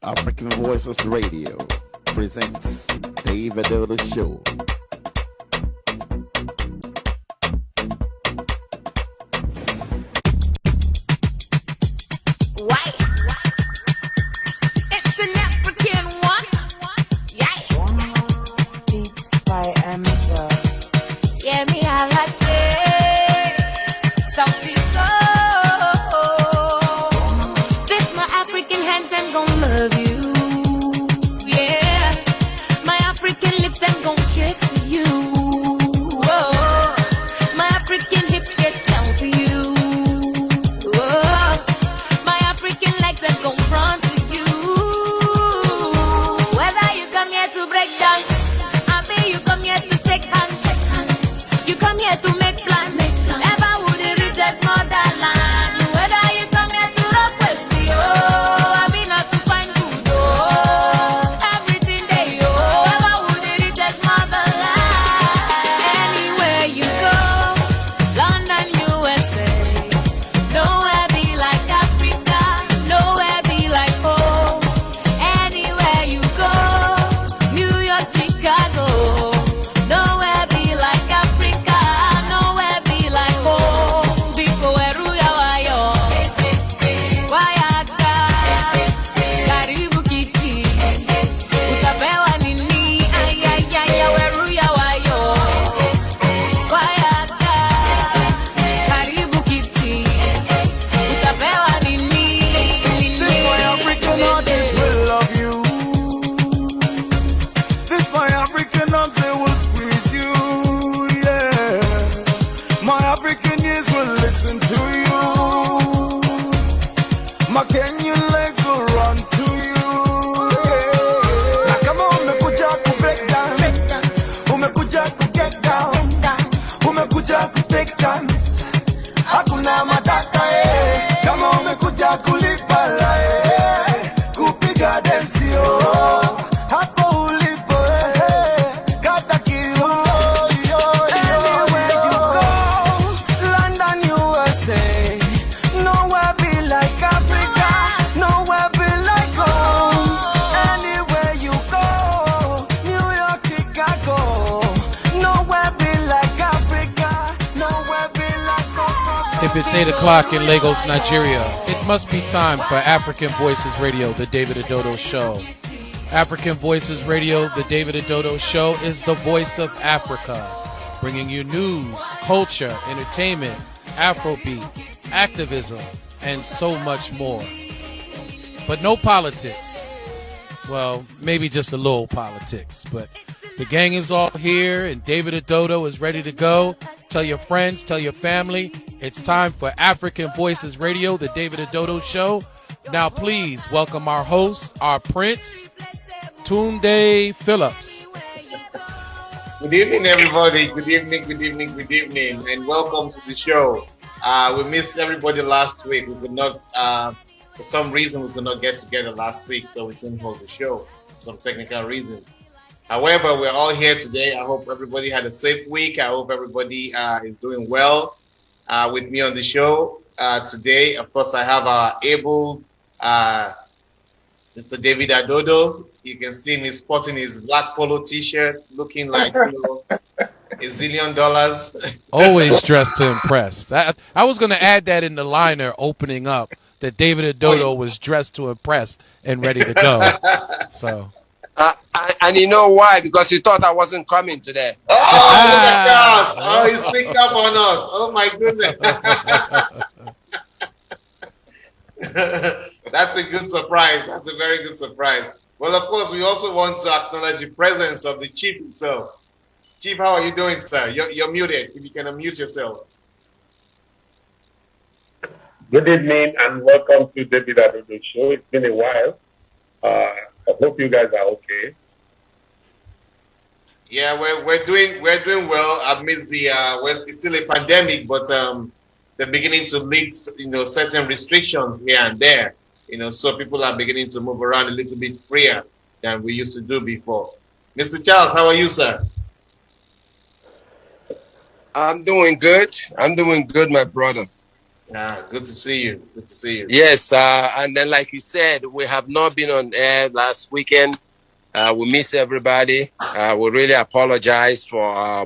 African Voices Radio presents David Adodo Show. It's an African one. Yeah. Beats by Amazon. Yeah, me I like it. Something so. This my African hands, them gon' love you. Yeah. My African lips, them gon' kiss you. Whoa. My African hips get down to you. Whoa. My African legs, them gon' run to you. Whether you come here to break dance, I mean you come here to shake hands. You come here to make plans. Never would it reach as motherland. Whether you come here to rock with me, oh, I mean not to find good, oh, everything they oh, never would it reach as motherland. Anywhere you go, London, USA, nowhere be like Africa, nowhere be like home. Anywhere you go, New York, Chicago, nowhere be like Africa, nowhere be like home. Biko eruya wayo, wayaka, karibu kiti, utapewa nini? Ayayaya, weruya wayo, wayaka, karibu kiti, utapewa nini? This my African audience will love you. This my African arms they will squeeze you. Yeah. My African ears will listen to you. My Kenyan legs will run to you. Yeah. Now come on, umekuja ku break down. Umekuja ku get down. Umekuja ku take chance. Hakuna matata eh. Kama umekuja kulipa eh. Kupiga dance yo. Hapo ulipo eh. Kata kiuno yo. Anywhere you go, London, USA, nowhere be like Africa, nowhere be like home. Anywhere you go, New York, Chicago, nowhere be like Africa, nowhere be like home. If it's 8 o'clock in Lagos, Nigeria, it must be time for African Voices Radio, the David Adodo Show. African Voices Radio, the David Adodo Show is the voice of Africa, bringing you news, culture, entertainment, Afrobeat, activism, and so much more. But no politics. Well, maybe just a little politics, but the gang is all here and David Adodo is ready to go. Tell your friends, tell your family. It's time for African Voices Radio, the David Adodo Show. Now, please welcome our host, our prince, Tunde Phillips. Good evening, everybody. Good evening, and welcome to the show. We missed everybody last week. We could not, for some reason, we could not get together last week, so we couldn't hold the show for some technical reason. However, we're all here today. I hope everybody had a safe week. I hope everybody is doing well with me on the show today. Of course, I have our able Mr. David Adodo. You can see me sporting his black polo T-shirt, looking like $1 zillion. Always dressed to impress. I was going to add that in the liner opening up, that David Adodo was dressed to impress and ready to go. So. And you know why? Because he thought I wasn't coming today. Oh, look at that. Oh, he's sneaked up on us. Oh, my goodness. That's a good surprise. That's a very good surprise. Well, of course, we also want to acknowledge the presence of the chief himself. Chief, how are you doing, sir? You're muted. If you can unmute yourself. Good evening and welcome to David Adodo Show. It's been a while. I hope you guys are okay. Yeah, we're doing well amidst the it's still a pandemic, but they're beginning to lift certain restrictions here and there. So people are beginning to move around a little bit freer than we used to do before. Mr. Charles, how are you, sir? I'm doing good. My brother. Good to see you. Good to see you. Yes, and then like you said, we have not been on air last weekend. We miss everybody. We really apologize for,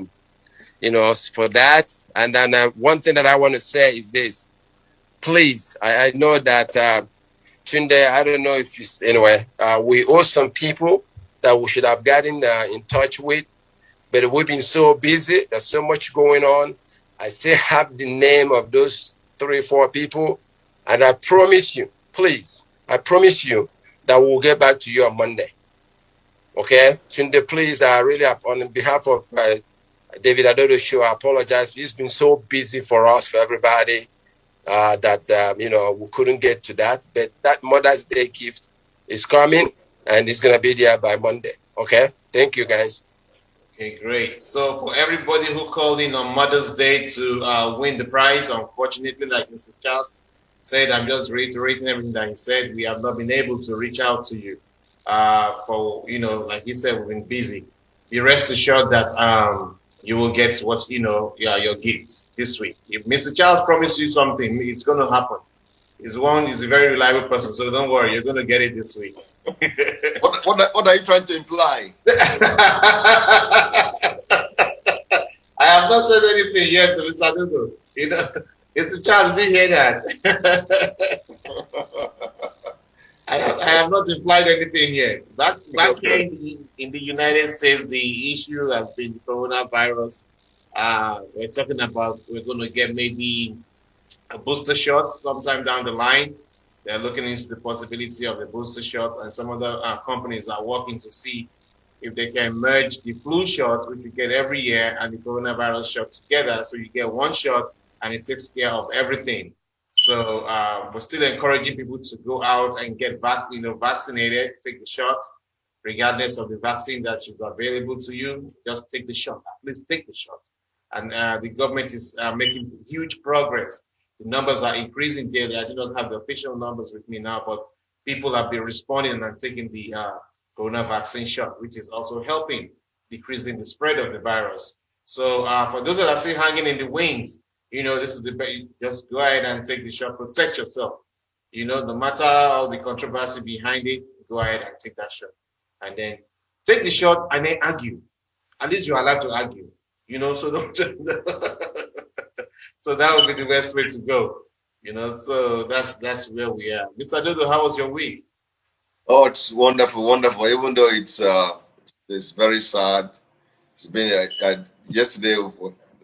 for that. And then one thing that I want to say is this. Please, I know that Tunde, I don't know if you, anyway, we owe some people that we should have gotten in touch with, but we've been so busy. There's so much going on. I still have the name of those 3-4 people. And I promise you, please, I promise you that we'll get back to you on Monday. Okay? Tunde, please, really, on behalf of David Adodo Show, I apologize. It's been so busy for us, for everybody, that, we couldn't get to that. But that Mother's Day gift is coming, and it's going to be there by Monday. Okay? Thank you, guys. Okay, great. So for everybody who called in on Mother's Day to win the prize, unfortunately, like Mr. Charles said, I'm just reiterating everything that he said. We have not been able to reach out to you. Like he said, we've been busy. Be rest assured that you will get what, your gifts this week. If Mr. Charles promised you something, it's going to happen. He's a very reliable person, so don't worry, you're going to get it this week. What are you trying to imply? I have not said anything yet to Mr. Adodo. Mr. Charles, do you hear that? I have not implied anything yet. Back here in the United States, the issue has been the coronavirus. We're talking about we're going to get maybe a booster shot sometime down the line. They're looking into the possibility of a booster shot, and some other companies are working to see if they can merge the flu shot, which you get every year, and the coronavirus shot together, so you get one shot and it takes care of everything. So we're still encouraging people to go out and get vaccinated, take the shot, regardless of the vaccine that is available to you. Just take the shot. At least take the shot. And the government is making huge progress. The numbers are increasing daily. I do not have the official numbers with me now, but people have been responding and taking the corona vaccine shot, which is also helping decreasing the spread of the virus. So for those that are still hanging in the wings, this is just go ahead and take the shot, protect yourself. No matter all the controversy behind it, go ahead and take that shot. And then take the shot and then argue. At least you're allowed to argue, so don't. So that would be the best way to go, so that's where we are. Mr. Adodo, how was your week? Oh, it's wonderful, wonderful. Even though it's very sad. It's been yesterday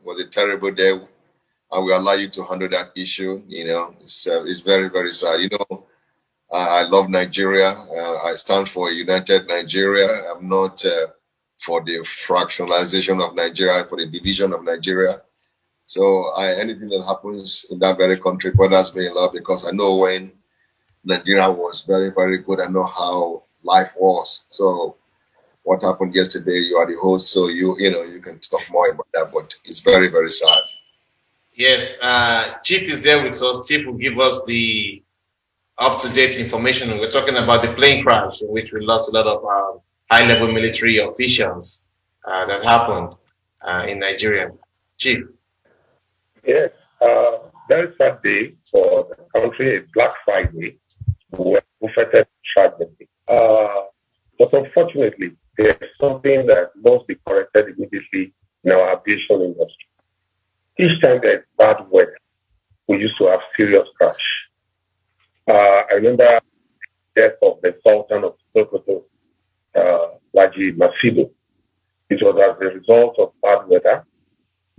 was a terrible day, and we allow you to handle that issue. It's very, very sad. I love Nigeria. I stand for a united Nigeria. I'm not for the fractionalization of Nigeria, for the division of Nigeria. So anything that happens in that very country bothers me a lot, because I know when Nigeria was very, very good, I know how life was. So what happened yesterday, you are the host, so you can talk more about that, but it's very, very sad. Yes, Chief is here with us. Chief will give us the up-to-date information. We're talking about the plane crash in which we lost a lot of high-level military officials that happened in Nigeria. Chief. Yes, very sad day for the country. It's Black Friday. We're affected tragedy. But unfortunately, there's something that must be corrected immediately in our aviation industry. Each time there's bad weather, we used to have serious crash. I remember the death of the Sultan of Sokoto, Laji Masido. It was as a result of bad weather.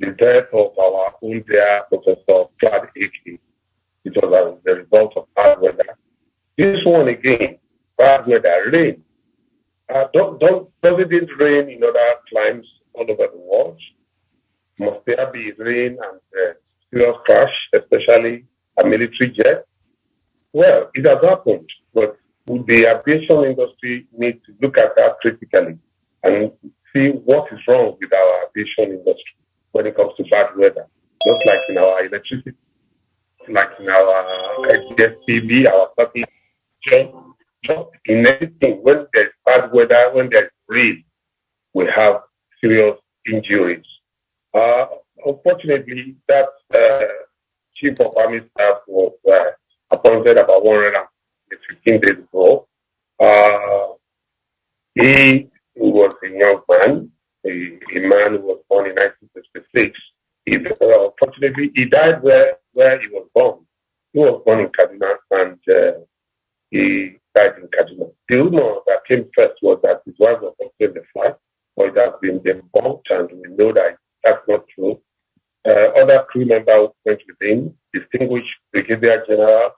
The death of our own dear Professor Clad Eke. It was as a result of bad weather. This one again, bad weather, rain. Does it rain in other climes all over the world? Must there be rain and serious crash, especially a military jet? Well, it has happened, but would the aviation industry need to look at that critically and see what is wrong with our aviation industry when it comes to bad weather? Just like in our electricity, like in our DSTV, our satellite, just in anything, when there's bad weather, when there's rain, we have serious injuries. Unfortunately, that chief of army staff was appointed about 115 days ago. He was a young man, a man who was born in 1966. Unfortunately, he died where he was born. He was born in Kaduna, and he died in Kaduna. The rumor that came first was that his wife was also in the flight, but it has been debunked, and we know that that's not true. Other crew members went with him, distinguished brigadier generals,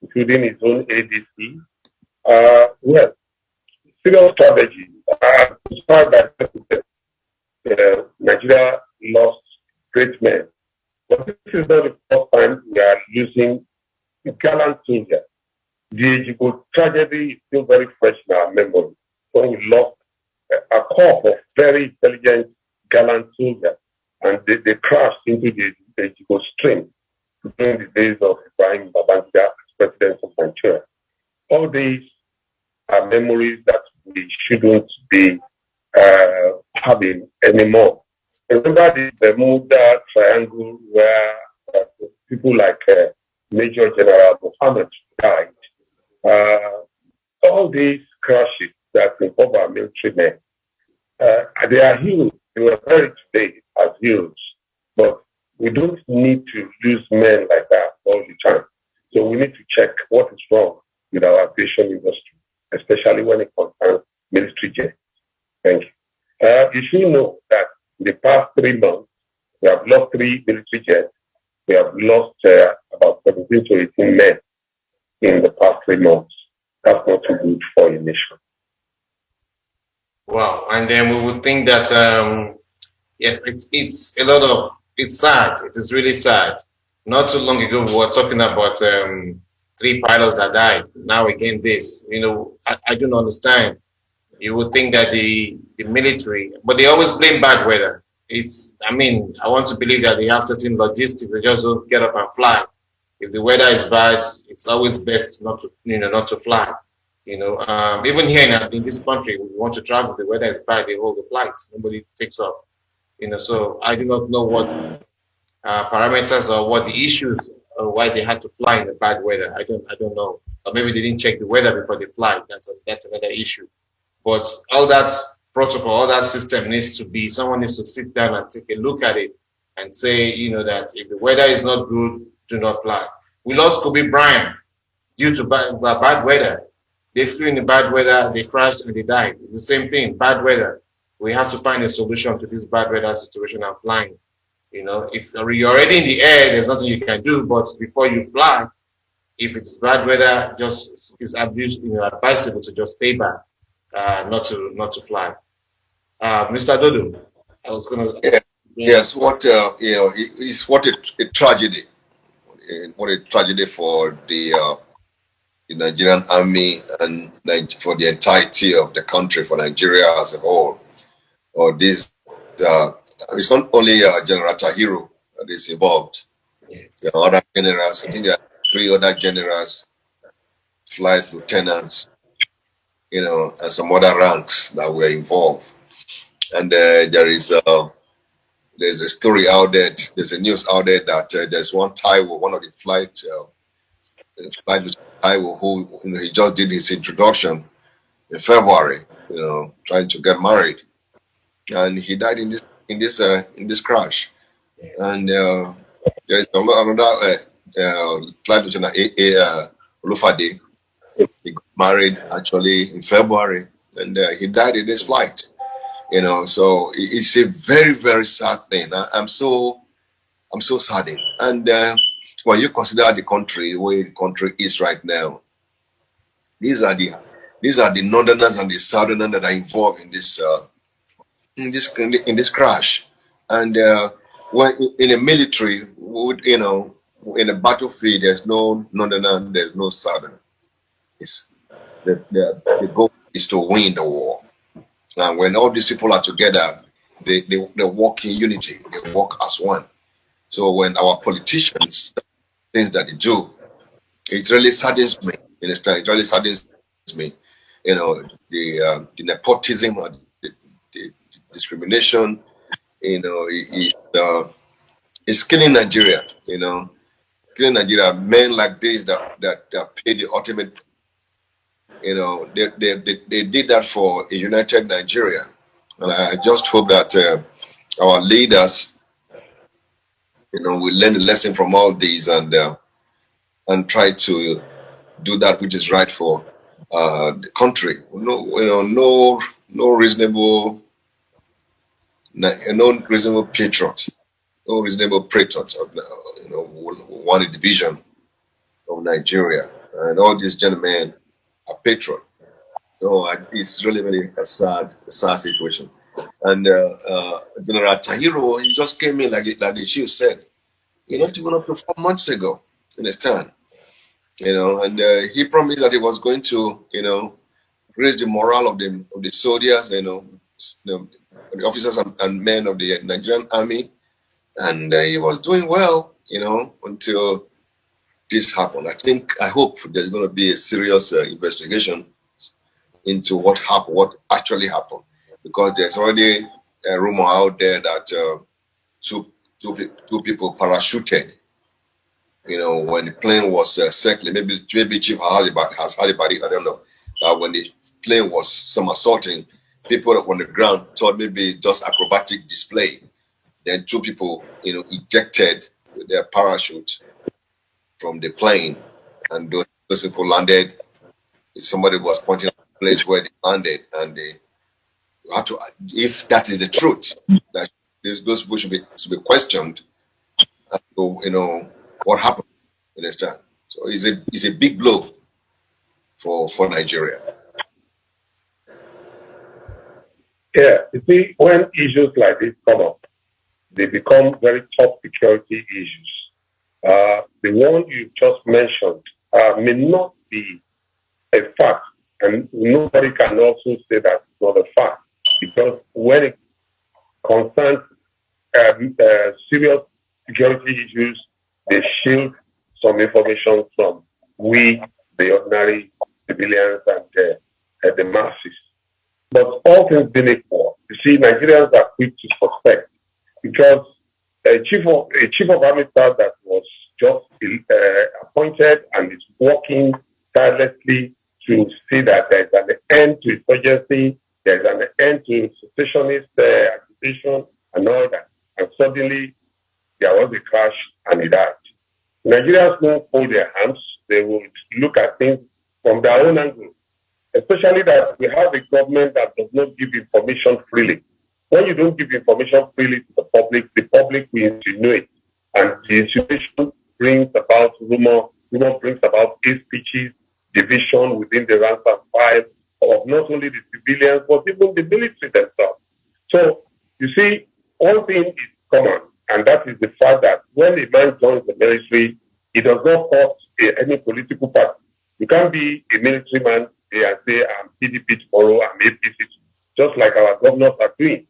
including his own ADC. Well, serious strategy. Despite that, Nigeria lost great men. But this is not the first time we are losing gallant soldiers. The Ejigbo tragedy is still very fresh in our memory. When we lost a corps of very intelligent, gallant soldiers, and they crashed into the Ejigbo stream during the days of Ibrahim Babangida as president of Nigeria. All these are memories that we shouldn't be having anymore. Remember the Bermuda Triangle where people like Major General Mohammed died. All these crashes that involve our military men, they are heroes. They were buried today as heroes. But we don't need to lose men like that all the time. So we need to check what is wrong with our aviation industry, especially when it concerns military jets. Thank you. You should know that in the past 3 months, we have lost 3 military jets. We have lost about 17 to 18 men in the past 3 months. That's not too good for a nation. Wow. And then we would think that, yes, it's sad. It is really sad. Not too long ago, we were talking about 3 pilots that died. Now again, this, I don't understand. You would think that the military, but they always blame bad weather. I want to believe that they have certain logistics. They just don't get up and fly. If the weather is bad, it's always best not to fly. Even here in this country, we want to travel. The weather is bad. They hold the flights. Nobody takes off. So I do not know what parameters or what the issues or why they had to fly in the bad weather. I don't know. Or maybe they didn't check the weather before they fly. That's another issue. But all that protocol, all that system someone needs to sit down and take a look at it and say, that if the weather is not good, do not fly. We lost Okobi due to bad weather. They flew in the bad weather, they crashed and they died. It's the same thing, bad weather. We have to find a solution to this bad weather situation and flying. If you're already in the air, there's nothing you can do. But before you fly, if it's bad weather, it's advisable to just stay back, not to fly. Mr. Adodo, I was going to. Yes, it's what a tragedy. What a tragedy for the Nigerian army and for the entirety of the country, for Nigeria as a whole. It's not only General Tahiru that is involved. There are other generals. I think there are 3 other generals, flight lieutenants, and some other ranks that were involved. And there's a story out there. There's a news out there that there's one of the flight with Taiwo, who he just did his introduction in February, trying to get married, and he died in this crash. And there's another flight lieutenant Olufade. He got married actually in February, and he died in this flight. So it's a very, very sad thing. I'm so saddened. And when you consider the country, the way the country is right now, these are the northerners and the southerners that are involved in this crash. And when in the military, in a battlefield, there's no northerner, there's no southerner. The goal is to win the war. And when all these people are together, they work in unity. They work as one. So when our politicians, things that they do, it really saddens me. It really saddens me. The nepotism or the discrimination, it's killing Nigeria. killing Nigeria, men like this that pay the ultimate. You know, they did that for a united Nigeria, and I just hope that our leaders, you know, will learn a lesson from all these and try to do that which is right for the country. No reasonable patriot, no reasonable patriot, want a division of Nigeria, and all these gentlemen are patriot. So it's really, really a sad situation. And General Tahiro, he just came in like the chief said, not even up to 4 months ago, understand? And he promised that he was going to, raise the morale of the soldiers, the officers and men of the Nigerian army, and he was doing well, until this happened. I hope there's going to be a serious investigation into what actually happened, because there's already a rumor out there that two people parachuted. When the plane was circling, maybe Chief has had about it, I don't know. When the plane was somersaulting, people on the ground thought maybe just acrobatic display. Then two people, ejected with their parachute from the plane, and those people landed. Somebody was pointing at the place where they landed, and they have to. If that is the truth, that those people should be questioned. So, what happened? You understand? So it's a big blow for Nigeria. Yeah, you see, when issues like this come up, they become very top security issues. The one you just mentioned may not be a fact, and nobody can also say that it's not a fact, because when it concerns serious security issues, they shield some information from we, the ordinary civilians, and the masses. But all things being equal, you see, Nigerians are quick to suspect, because a chief of army staff that was just appointed and is working tirelessly to see that there's an end to insurgency, there's an end to secessionist accusation and all that. And suddenly there was a crash and he died. Nigerians won't hold their hands. They will look at things from their own angle, especially that we have a government that does not give information freely. When you don't give information freely to the public will insinuate, and the insinuation brings about rumor brings about hate speeches, division within the rank and file of not only the civilians, but even the military themselves. So, you see, one thing is common, and that is the fact that when a man joins the military, he does not cause any political party. You can't be a military man and say, I'm PDP tomorrow, I'm APC, just like our governors are doing.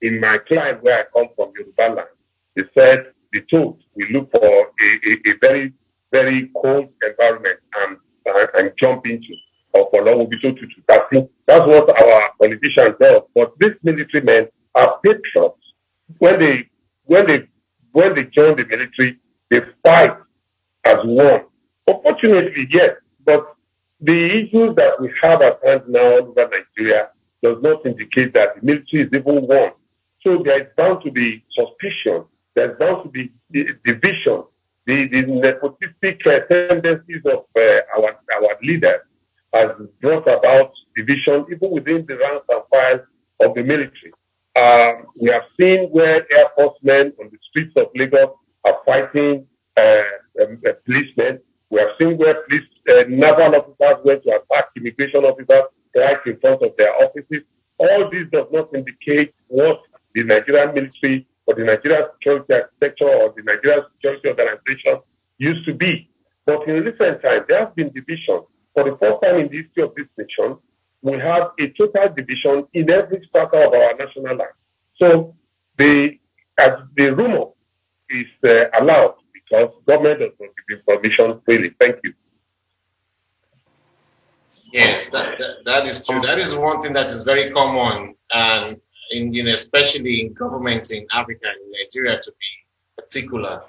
In my client, where I come from, Yoruba land, they said, they told, we look for a very, very cold environment and jump into. Will be told to that's what our politicians do. But these military men are patriots. When they join the military, they fight as one. Unfortunately, yes, but the issues that we have at hand now over Nigeria does not indicate that the military is even one. So there is bound to be suspicion. There's bound to be division. The nepotistic tendencies of our leaders has brought about division even within the ranks and files of the military. We have seen where Air Force men on the streets of Lagos are fighting policemen. We have seen where naval officers went to attack immigration officers right in front of their offices. All this does not indicate what the Nigerian military or the Nigerian security architecture or the Nigerian security organization used to be. But in recent times, there has been division. For the first time in the history of this nation, we have a total division in every strata of our national life. So the rumor is allowed because government does not give information freely. Thank you. Yes, that is true. That is one thing that is very common, and especially in governments in Africa and Nigeria, to be particular.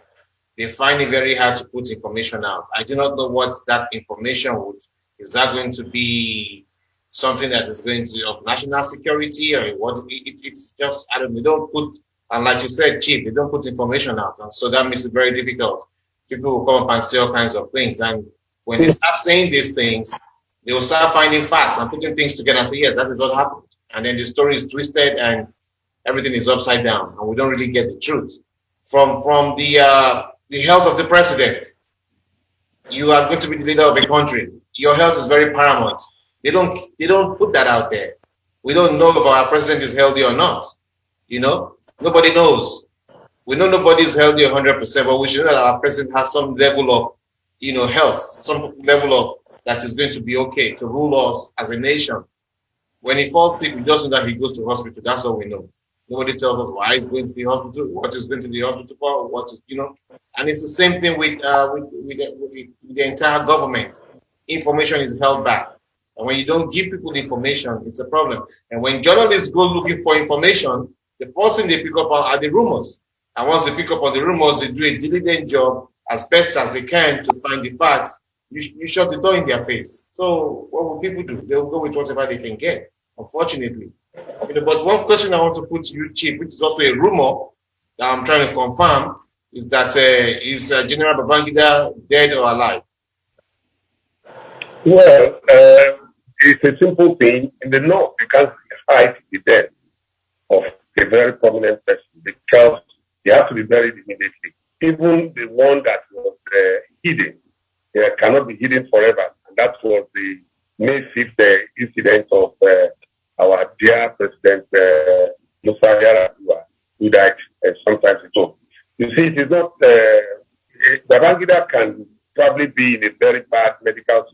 they find it very hard to put information out. I do not know what that information would. Is that going to be something that is going to of national security, or what? It's just, I don't know. They don't put, and like you said, Chief, they don't put information out, and so that makes it very difficult. People will come up and say all kinds of things, and when they start saying these things, they will start finding facts and putting things together and say, yes, that is what happened. And then the story is twisted and everything is upside down, and we don't really get the truth. From the health of the president, you are going to be the leader of a country. Your health is very paramount. They don't put that out there. We don't know if our president is healthy or not. You know, nobody knows. We know nobody is healthy 100%, but we should know that our president has some level of, you know, health, some level of that is going to be okay to rule us as a nation. When he falls sick, we just know that he goes to hospital. That's all we know. Nobody tells us why he's going to the hospital, what he's going to the hospital for, what is, you know. And it's the same thing with the entire government. Information is held back. And when you don't give people the information, it's a problem. And when journalists go looking for information, the first thing they pick up on are the rumors. And once they pick up on the rumors, they do a diligent job as best as they can to find the facts. You shut the door in their face. So what will people do? They'll go with whatever they can get, unfortunately. You know, but one question I want to put to you, Chief, which is also a rumor that I'm trying to confirm, is that is General Babangida dead or alive? Well, it's a simple thing. In the north, you can't hide the death of a very prominent person because they have to be buried immediately. Even the one that was hidden cannot be hidden forever. And that was the May 5th incident of our dear President Musa Yar'Adua, who died some time ago. You see, it is not, Babangida can probably be in a very bad medical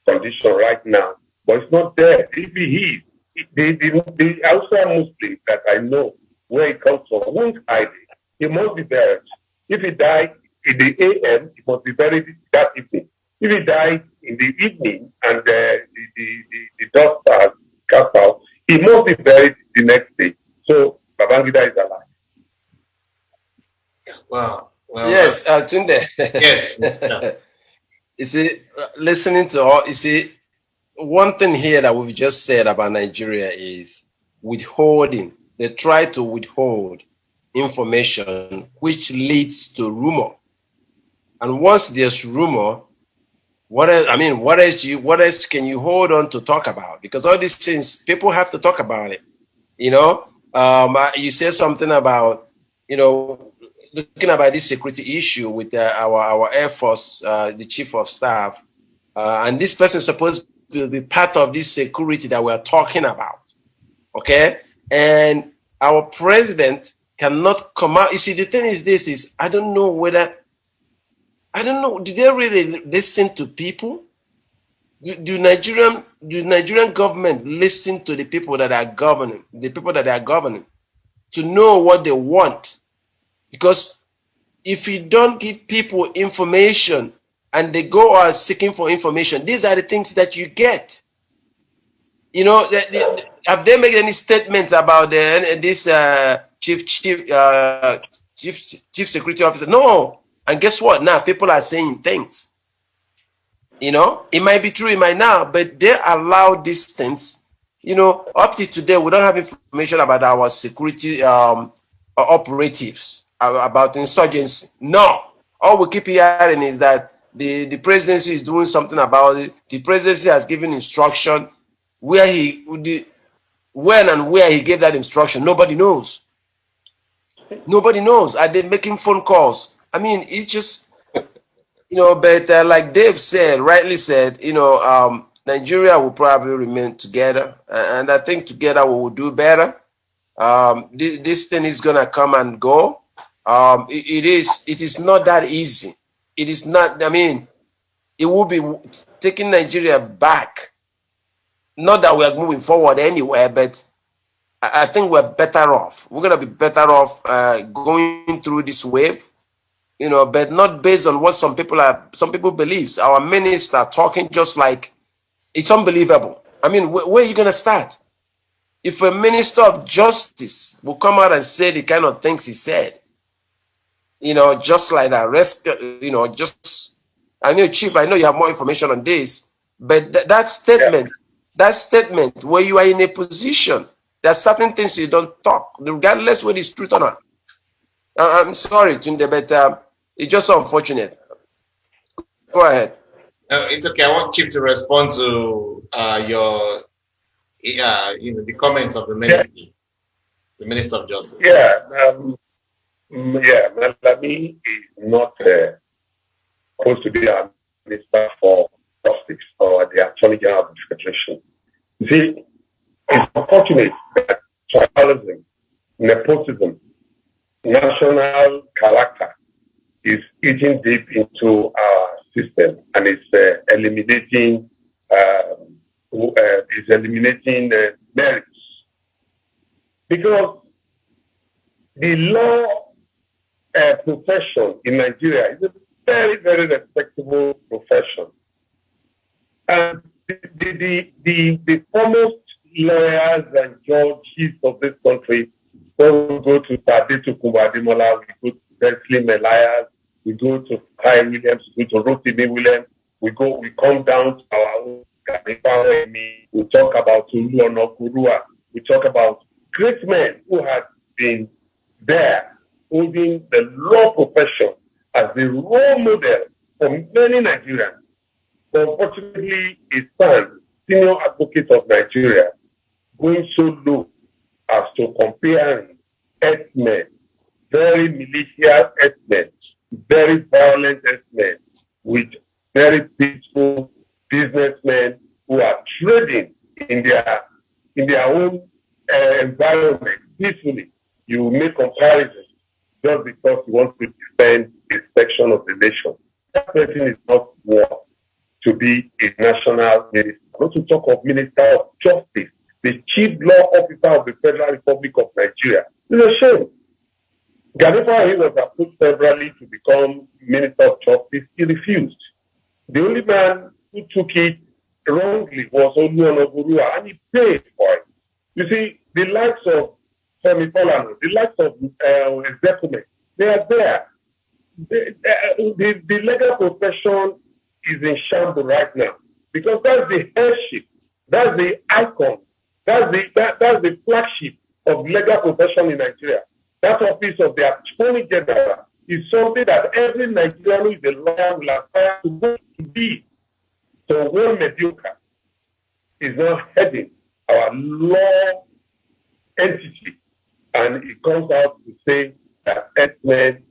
condition right now, but it's not there. If he is, the Hausa Muslims that I know where he comes from won't hide it. He must be buried. If he died in the AM, he must be buried that evening. If he died in the evening and the dust has cast out, he must be buried the next day. So Babangida is alive. Wow. Well, yes, Tunde. Yes. You see, listening to all, you see, one thing here that we've just said about Nigeria is withholding. They try to withhold information which leads to rumor. And once there's rumor, what else can you hold on to talk about? Because all these things, people have to talk about it. You know, you said something about, you know, looking about this security issue with our Air Force, the Chief of Staff, and this person is supposed to be part of this security that we're talking about, okay? And our president cannot come out. You see, the thing is this is, I don't know, did they really listen to people? Do Nigerian government listen to the people that are governing, to know what they want? Because if you don't give people information and they go out seeking for information, these are the things that you get. You know, have they made any statements about this chief security officer? No. And guess what? Now people are saying things. You know, it might be true, it might not, but they allow these things. You know, up to today, we don't have information about our security operatives, about insurgency. No. All we keep hearing is that the presidency is doing something about it. The presidency has given instruction. When and where he gave that instruction, nobody knows. Nobody knows. Are they making phone calls? I mean, it's just, you know, but like Dave said, rightly said, you know, Nigeria will probably remain together. And I think together we will do better. This thing is going to come and go. It is not that easy. It is not, I mean, it will be taking Nigeria back. Not that we are moving forward anywhere, but I think we're better off. We're going to be better off going through this wave, you know, but not based on what some people believe. Our ministers are talking just like, it's unbelievable. I mean, where are you going to start? If a minister of justice will come out and say the kind of things he said, just like that. I know, Chief, I know you have more information on this, but that statement where you are in a position, there are certain things you don't talk, regardless whether it's truth or not. I'm sorry, Tunde, but it's just unfortunate. Go ahead. It's okay. I want Chief to respond to the comments of the minister, the Minister of Justice. Malami is not supposed to be a minister for justice or the Attorney General of the Federation. You see, it's unfortunate that tribalism, nepotism, national character is eating deep into our system and it's eliminating merits. Because the law profession in Nigeria is a very, very respectable profession. And the foremost lawyers and judges of this country, when we go to Tadetu Kumbadimola, we go to Wesley Melias, we go to Kai Williams, we go to Rotimi Williams, we come down to our own Ghani, we talk about Tulu Onokurua, we talk about great men who have been there holding the law profession as the role model for many Nigerians. But unfortunately, it stands senior advocate of Nigeria going so low as to comparing herdsmen, very malicious herdsmen, very violent herdsmen, with very peaceful businessmen who are trading in their own environment peacefully. You make comparisons just because you want to defend a section of the nation. That person is not worth to be a national minister. Not to talk of Minister of Justice, the chief law officer of the Federal Republic of Nigeria. It's a shame. Ganifa, he was approved federally to become Minister of Justice. He refused. The only man who took it wrongly was Odusola Aina, and he paid for it. You see, the likes of Femi Falana, the likes of Ezekume, they are there. The legal profession is in shambles right now because that's the headship, that's the icon, that's the flagship of legal profession in Nigeria. That office of the Attorney General is something that every Nigerian who is a lawyer will aspire to go to be. So one mediocre is now heading our law entity, and it comes out to say that herdsmen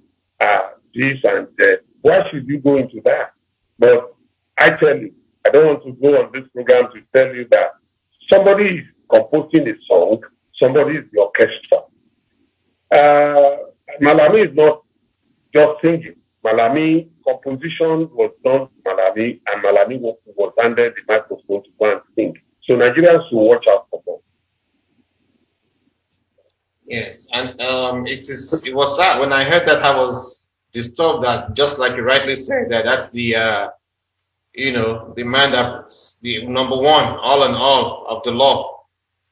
are this and that. Why should you go into that? But I tell you, I don't want to go on this program to tell you that somebody is composing a song, somebody is the orchestra. Malami is not just singing. Malami composition was done to Malami, and Malami was handed the microphone to go and sing. So Nigerians should watch out for them. Yes, and it was sad when I heard that. I was disturbed that, just like you rightly said, that's the the man that's the number one, all in all of the law,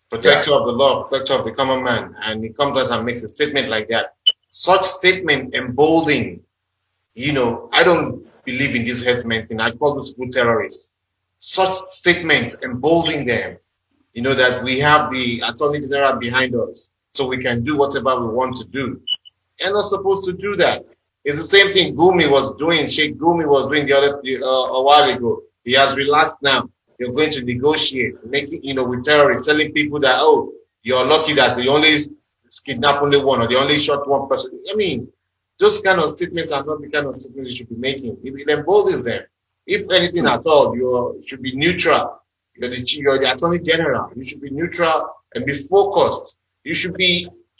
protector of the law, protector of the common man, and he comes out and makes a statement like that. Such statement emboldening. I don't believe in this headsman thing. I call those people terrorists. Such statements emboldening them, that we have the Attorney General behind us, so we can do whatever we want to do. You're not supposed to do that. It's the same thing Gumi was doing. Sheikh Gumi was doing a while ago. He has relaxed now. You're going to negotiate, making, with terrorists, telling people that, oh, you're lucky that they only kidnap only one or they only shot one person. I mean, those kind of statements are not the kind of statements you should be making. It emboldens them. If anything at all, you should be neutral. You're the Attorney General. You should be neutral and be focused. You should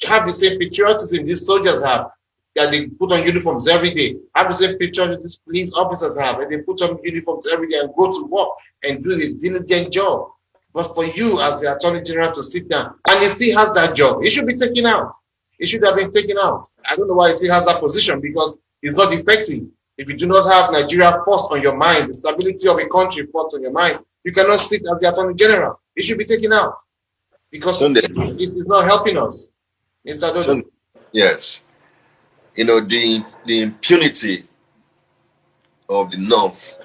have the same patriotism these soldiers have, that they put on uniforms every day. Have the same patriotism these police officers have, and they put on uniforms every day and go to work and do the diligent job. But for you as the Attorney General to sit down, and he still has that job, he should be taken out. It should have been taken out. I don't know why he still has that position, because it's not effective. If you do not have Nigeria first on your mind, the stability of a country first on your mind, you cannot sit as the Attorney General. It should be taken out because it's not helping us. Mr. Adodo. Yes. You know, the impunity of the North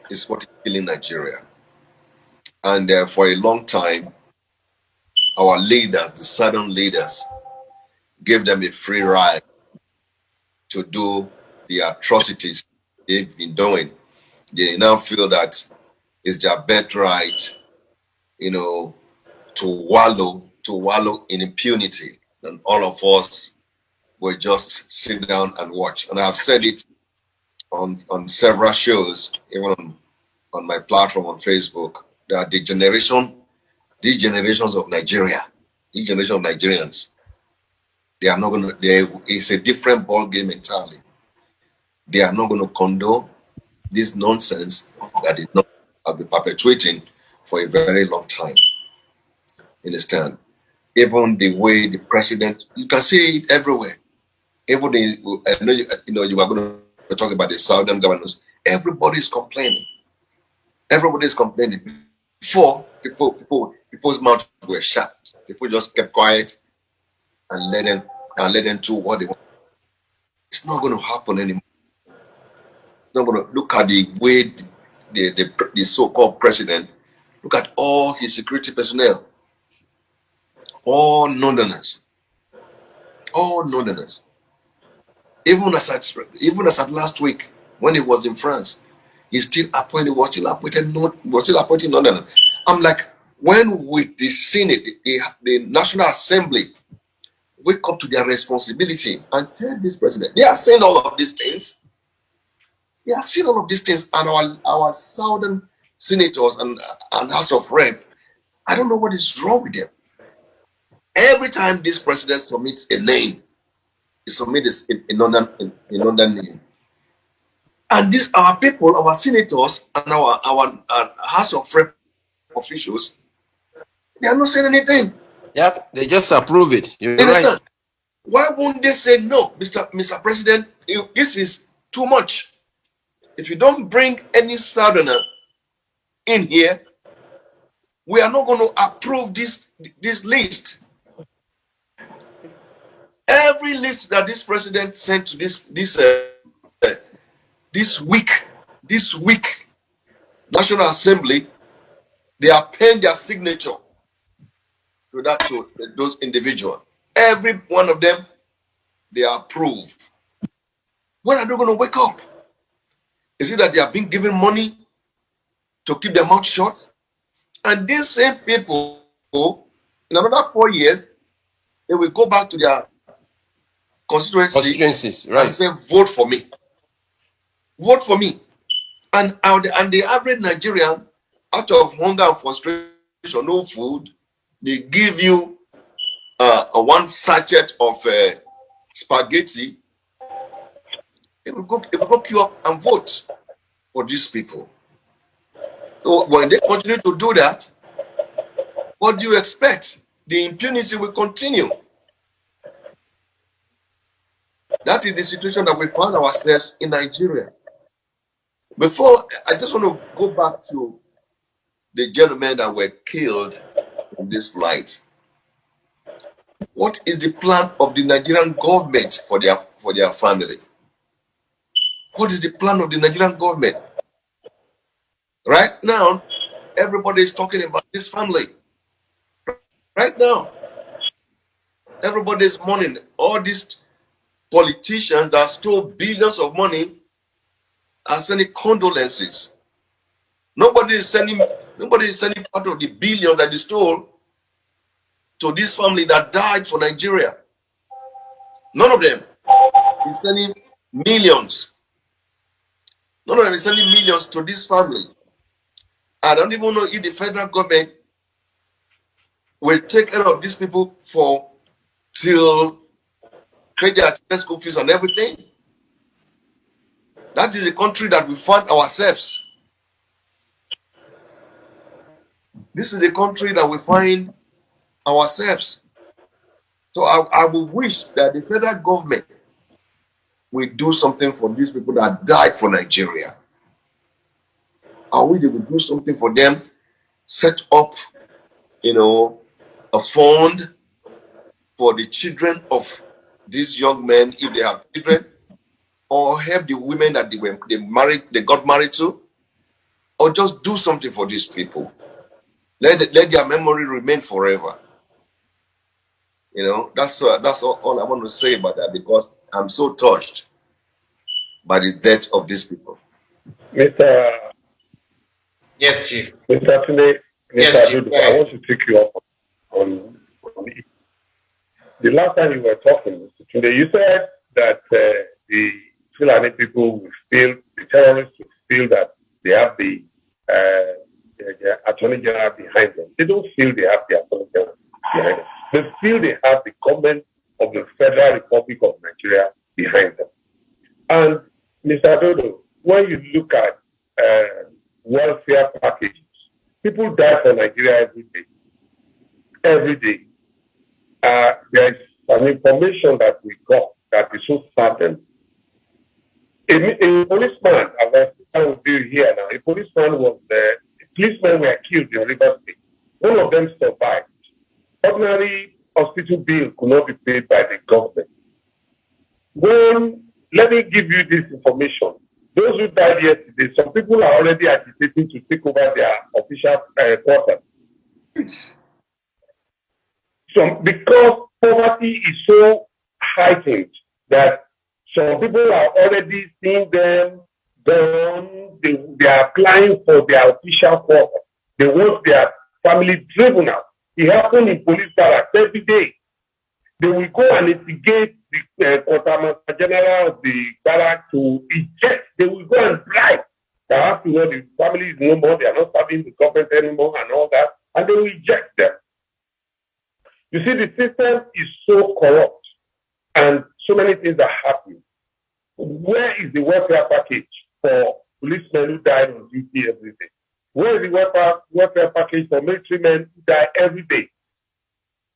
is what is killing Nigeria. And for a long time, our leaders, the Southern leaders, gave them a free ride to do the atrocities they've been doing. They now feel that it's their birthright, you know, to wallow in impunity. And all of us will just sit down and watch. And I've said it on several shows, even on my platform on Facebook, that these generations of Nigeria, these generation of Nigerians, they are not going to, it's a different ball game entirely. They are not going to condone this nonsense that they have been perpetuating for a very long time. Understand? Even the way the president, you can see it everywhere. Even I know you are going to talk about the southern governors. Everybody is complaining. Everybody is complaining. Before, people's mouths were shut. People just kept quiet and let them do what they want. It's not going to happen anymore. It's not going to look at the way the so-called president. Look at all his security personnel, all northerners. Even as at last week, when he was in France, was still appointing northerners. I'm like, when with the Senate, the National Assembly, wake up to their responsibility and tell this president, they are saying all of these things. They are seeing all of these things, and our southern senators and House of Rep, I don't know what is wrong with them. Every time this president submits a name, he submits another name. And these our people, our senators and our House of Rep officials, they are not saying anything. Yep, they just approve it. You're right. Why won't they say no, Mr. President? This is too much. If you don't bring any southerner in here, we are not going to approve this list. Every list that this president sent to this week National Assembly, they are paying their signature to those individuals. Every one of them, they are approved. When are they going to wake up? Is it that they have been given money to keep their mouth shut? And these same people, in another 4 years, they will go back to their constituencies, right, and say, vote for me. Vote for me. And the average Nigerian, out of hunger and frustration, no food, they give you one sachet of spaghetti. It will go queue up and vote for these people. So when they continue to do that, what do you expect? The impunity will continue. That is the situation that we find ourselves in Nigeria. Before, I just want to go back to the gentlemen that were killed in this flight. What is the plan of the Nigerian government for their family? What is the plan of the Nigerian government? Right now, everybody is talking about this family. Right now, everybody is mourning. All these politicians that stole billions of money are sending condolences. Nobody is sending part of the billion that they stole to this family that died for Nigeria. None of them is sending millions. None of them is sending millions to this family. I don't even know if the federal government will take care of these people till credit their school fees and everything. That is the country that we find ourselves. This is the country that we find ourselves. So I would wish that the federal government will do something for these people that died for Nigeria. I wish they would do something for them, set up, a fund for the children of these young men if they have children, or help the women that they got married to, or just do something for these people. Let their memory remain forever. That's all I want to say about that, because I'm so touched by the death of these people. Mr. Yes, Chief. Mr. Tunde, Yes, Chief. I want to take you up on it. The last time you were talking, Mr. Tunde, you said that the Fulani people will feel, the terrorists will feel that they have the Attorney General behind them. They don't feel they have the Attorney General behind them. They feel they have the government of the Federal Republic of Nigeria behind them. And Mr. Adodo, when you look at welfare packages, people die for Nigeria every day. Every day. There is some information that we got that is so certain. A policeman, as I will do here now, policemen were killed in River State. One of them survived. Ordinary hospital bill could not be paid by the government. Let me give you this information. Those who died yesterday, some people are already agitating to take over their official quarters. So, because poverty is so heightened that some people are already seeing them gone. They are applying for their official quarters. They want their family driven out. It happens in police barracks every day. They will go and instigate the Quartermaster General of the barracks to eject. They will go and bribe. They have to know the family is no more. They are not serving the government anymore and all that. And they will eject them. You see, the system is so corrupt and so many things are happening. Where is the welfare package for policemen who died on duty every day? Where is the welfare package for military men who die every day?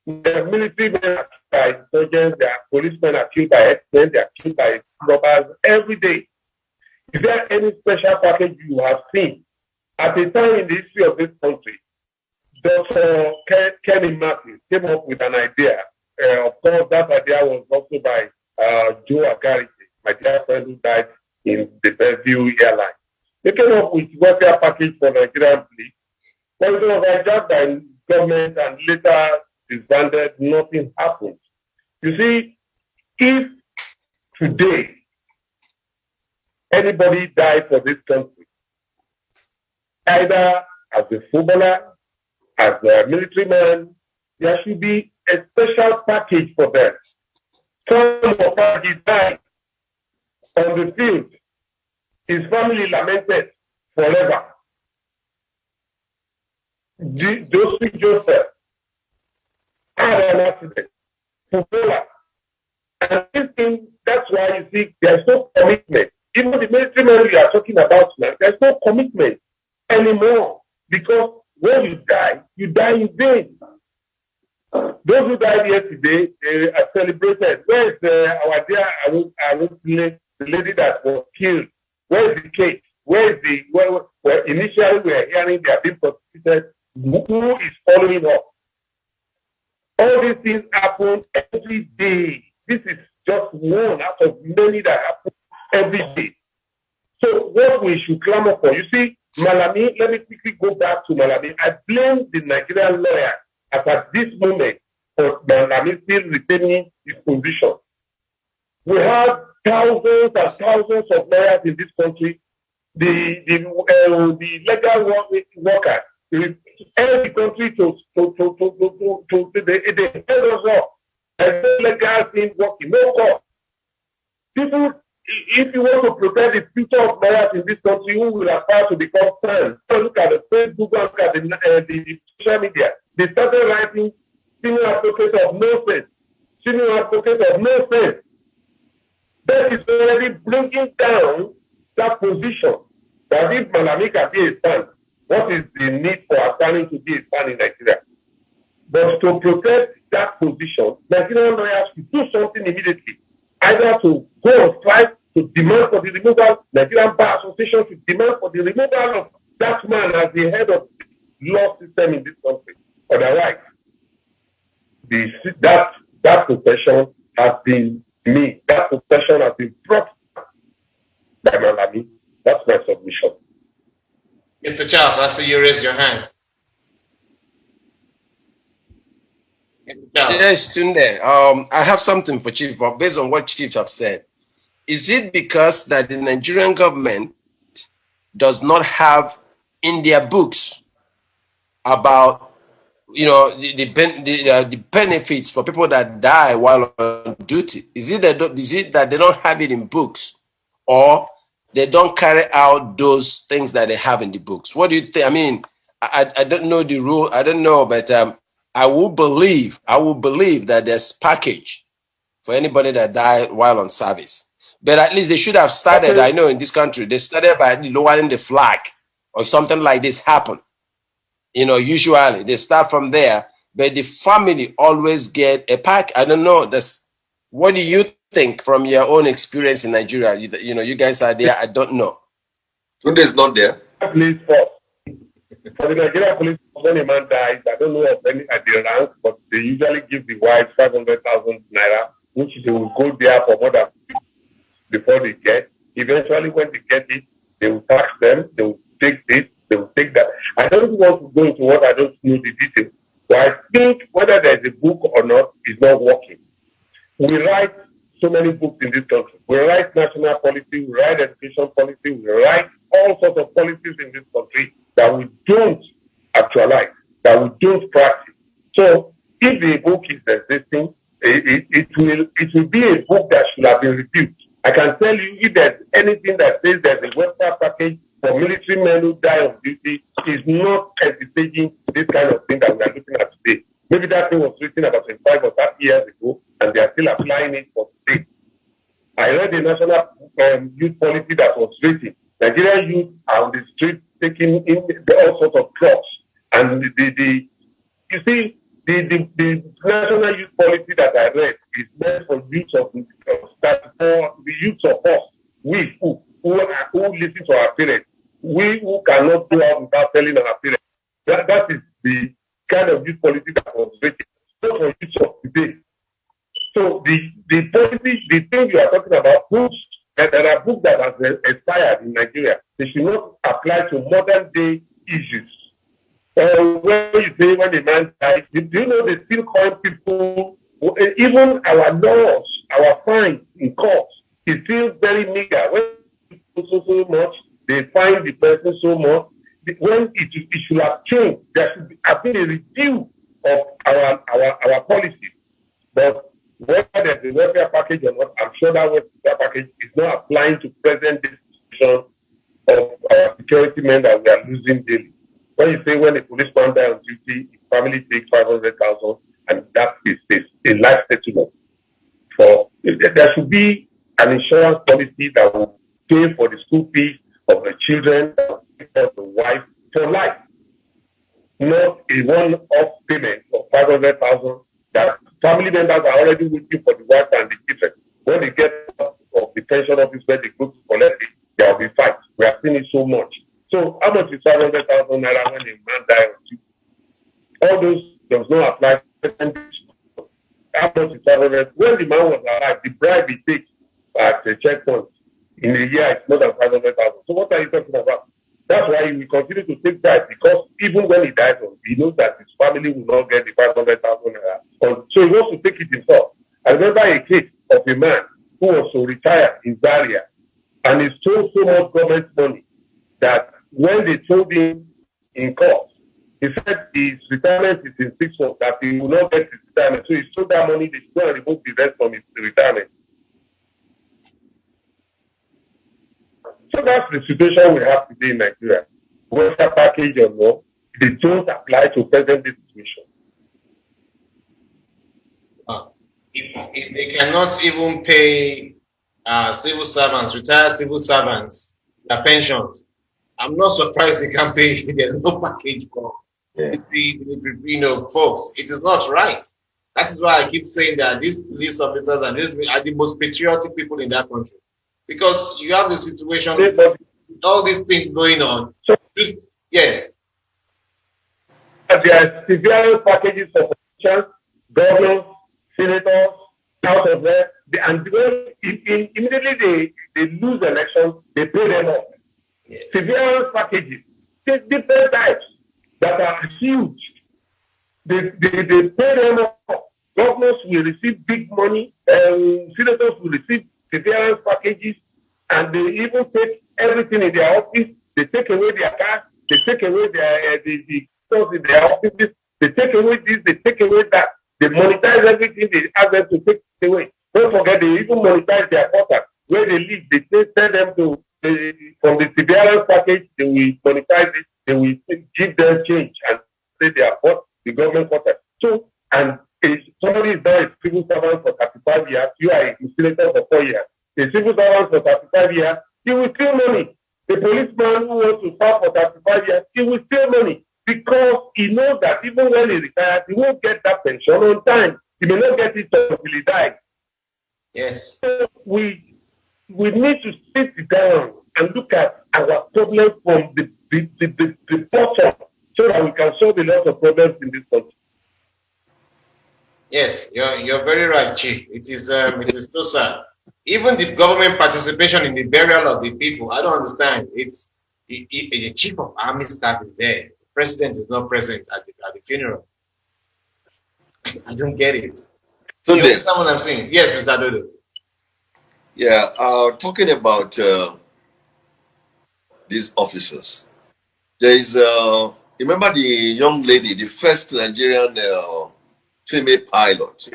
The military men are killed by insurgents, their policemen are killed by herdsmen, they are killed by robbers every day. Is there any special package you have seen? At a time in the history of this country, Dr. Kenny Matthews came up with an idea. Of course, that idea was also by Joe Agarite, my dear friend who died in the Bellevue airline. They came up with welfare package for Nigerian police, but it was hijacked by government and later disbanded. Nothing happened. You see, if today anybody died for this country, either as a footballer, as a military man, there should be a special package for them. Some of us died on the field. His family lamented forever. Joseph Joseph had an accident. Footballer. And this thing, that's why you see there's no commitment. Even the military men we are talking about now, there's no commitment anymore. Because when you die in vain. Those who died yesterday are celebrated. Where is our dear Arun, the lady that was killed? Where is the case? Where is where initially we are hearing they are being prosecuted? Who is following up? All these things happen every day. This is just one out of many that happen every day. So what we should clamor for, you see, Malami, let me quickly go back to Malami. I blame the Nigerian lawyer at this moment for Malami still retaining his position. We have thousands and thousands of lawyers in this country. The legal workers, every country they held us up. There's no legal thing working, no court. People, if you want to protect the future of lawyers in this country, who will aspire to become friends? Look at the Facebook, look at the social media. They started writing senior advocate of no sense. Senior advocate of no sense. That is already bringing down that position. That if Malami can be a stand, what is the need for Asani to be a stand in Nigeria? But to protect that position, Nigerian lawyers should do something immediately. Either to go on strike, to demand for the removal, Nigerian Bar Association should demand for the removal of that man as the head of the law system in this country. Otherwise, that profession has been me. That possession has been brought by Malami. That's my submission. Mr. Charles, I see you raise your hand. Yes, Tunde. I have something for Chief, but based on what Chief have said. Is it because that the Nigerian government does not have in their books about, you know, the benefits for people that die while on duty? Is it that they don't have it in books, or they don't carry out those things that they have in the books? What do you think? I mean, I don't know the rule. I don't know, but I will believe that there's package for anybody that died while on service. But at least they should have started. I know in this country they started by lowering the flag, or something like this happen. You know, usually they start from there, but the family always get a pack. I don't know. What do you think from your own experience in Nigeria? You know, you guys are there. I don't know. Tunde is not there. Police force. For the Nigerian police, when a man dies, I don't know of any at the rank, but they usually give the wife 500,000 naira, which they will go there for more than before they get. Eventually, when they get it, they will tax them. They will take this. They will take that. I don't want to go into what I don't know the details. So I think whether there's a book or not is not working. We write so many books in this country. We write national policy, we write education policy, we write all sorts of policies in this country that we don't actualize, that we don't practice. So if the book is existing, it will be a book that should have been reviewed. I can tell you, if there's anything that says there's a welfare package for military men who die on duty, is not envisaging this kind of thing that we are looking at today. Maybe that thing was written about 25 or 30 years ago, and they are still applying it for today. I read the national youth policy that was written. Nigerian youth are on the street taking in all sorts of drugs. And you see, the national youth policy that I read is meant for youth of the youth of us, we who listen to our parents, we who cannot go out without telling our parents. That is the kind of youth policy that was written, not for youth of today. So the policy, the thing you are talking about, books, there are books that have expired in Nigeria. They should not apply to modern day issues. When you say when a man dies, do you know they still call people, even our laws, our fines in courts, is still very meager. When people so much, they fine the person so much. When it should have changed, there should have been a review of our policies. But whether there's a welfare package or not, I'm sure that welfare package is not applying to present situation of our security men that we are losing daily. When you say when a policeman dies on duty, his family takes 500,000, and that is a life settlement. There should be an insurance policy that will pay for the school fees of the children, for the wife, for life. Not a one-off payment of 500,000 that family members are already waiting for the wife and the children. When they get out of the pension office where they go to collect it, there will be fights. We have seen it so much. So how much is 500,000 naira when a man dies on duty? All those does not apply. How much is 500? When the man was alive, the bribe he takes at the checkpoint in a year is more than 500,000. So what are you talking about? That's why we continue to take bribe, because even when he dies, he knows that his family will not get the 500,000 naira. So he wants to take it himself. I remember a case of a man who was to retire in Zaria, and he stole so much government money that when they told him in court, he said his retirement is in 6 months, that he will not get his retirement. So he stole that money, they should go and remove the rest from his retirement. So that's the situation we have today in Nigeria. Welfare package or no, they don't apply to present this situation. If they cannot even pay civil servants, retired civil servants, their pensions, I'm not surprised they can't pay. There's no package for folks. It is not right. That is why I keep saying that these police officers and these are the most patriotic people in that country. Because you have the situation, all these things going on. Yes. There are severe packages for politicians, governors, senators, out of there, immediately they lose the election, they pay them off. Yes. Severance packages, different types that are huge. They pay them off. Governors will receive big money, senators will receive severance packages, and they even take everything in their office. They take away their cars, they take away the stores in their offices, they take away this, they take away that. They monetize everything they ask them to take away. Don't forget, they even monetize their quarter. Where they live, they tell them to, from the severance package, they will monetize it, they will give them change and say they are bought the government quarter. So, and if somebody is there, a civil servant for 35 years, you are a senator for 4 years. A civil servant for 35 years, he will steal money. The policeman who wants to serve for 35 years, he will steal money. Because he knows that even when he retires, he won't get that pension on time. He may not get it until he dies. Yes. So we need to sit down and look at our problems from the bottom so that we can solve a lot of problems in this country. Yes, you're very right, Chief. It is so sad. Even the government participation in the burial of the people, I don't understand. The chief of army staff is there. The president is not present at the funeral. I don't get it. So you understand what I'm saying? Yes, Mr. Adodo. Yeah, talking about these officers. There is, remember the young lady, the first Nigerian female pilot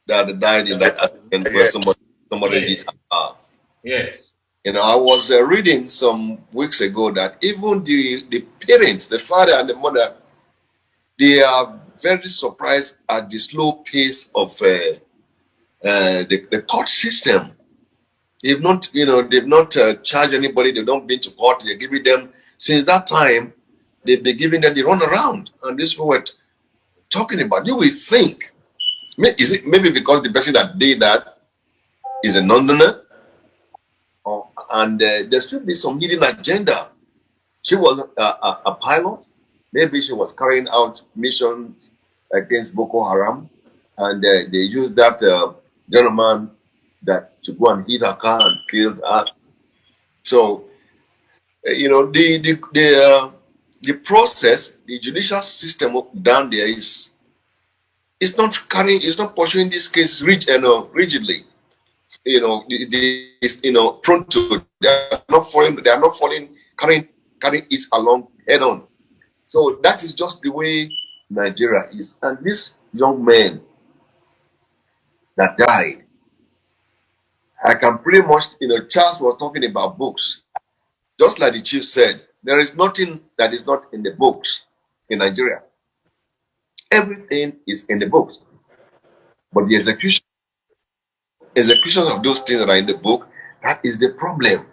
that died in that accident where somebody hit her. Yes. You know, I was reading some weeks ago that even the parents, the father and the mother, they are very surprised at the slow pace of the court system. They've not, charged anybody. They've not been to court. They're giving them, since that time, they've been giving them the runaround. And this is what we're talking about. You will think, is it maybe because the person that did that is a Londoner? And there should be some hidden agenda. She was a pilot. Maybe she was carrying out missions against Boko Haram. And they used that gentleman to go and hit her car and kill her. So, the process, the judicial system down there is not pursuing this case rigidly. Prone to, they are not falling, carrying it along head on. So that is just the way Nigeria is. And this young man that died, I can pretty much, Charles was talking about books. Just like the chief said, there is nothing that is not in the books in Nigeria. Everything is in the books. But the execution of those things that are in the book, that is the problem.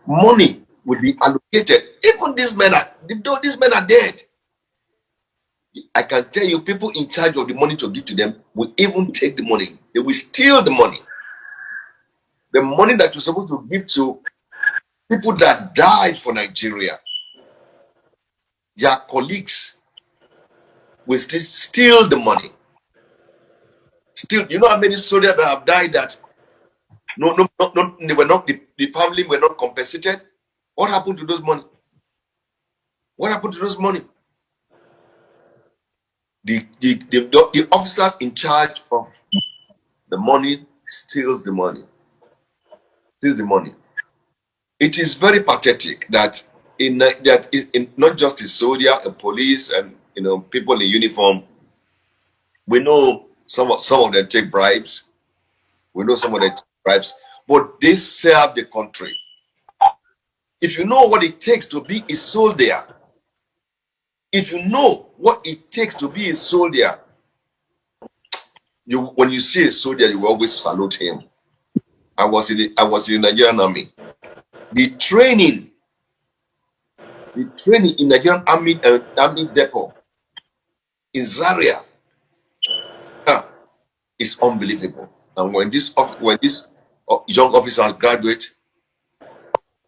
Money will be allocated. Even these men are dead. I can tell you, people in charge of the money to give to them will even take the money. They will steal the money. The money that you're supposed to give to people that died for Nigeria, their colleagues will still steal the money. Still, you know how many soldiers that have died that the family were not compensated? What happened to those money? What happened to those money? The officers in charge of the money steals the money. Steals the money. It is very pathetic that in not just a soldier, a police, and people in uniform, we know some of them take bribes. We know some of them take bribes, but they serve the country. If you know what it takes to be a soldier, if you know what it takes to be a soldier, when you see a soldier, you always salute him. I was in the Nigerian army. The training in Nigerian army depot in Zaria is unbelievable. And when these young officers graduate,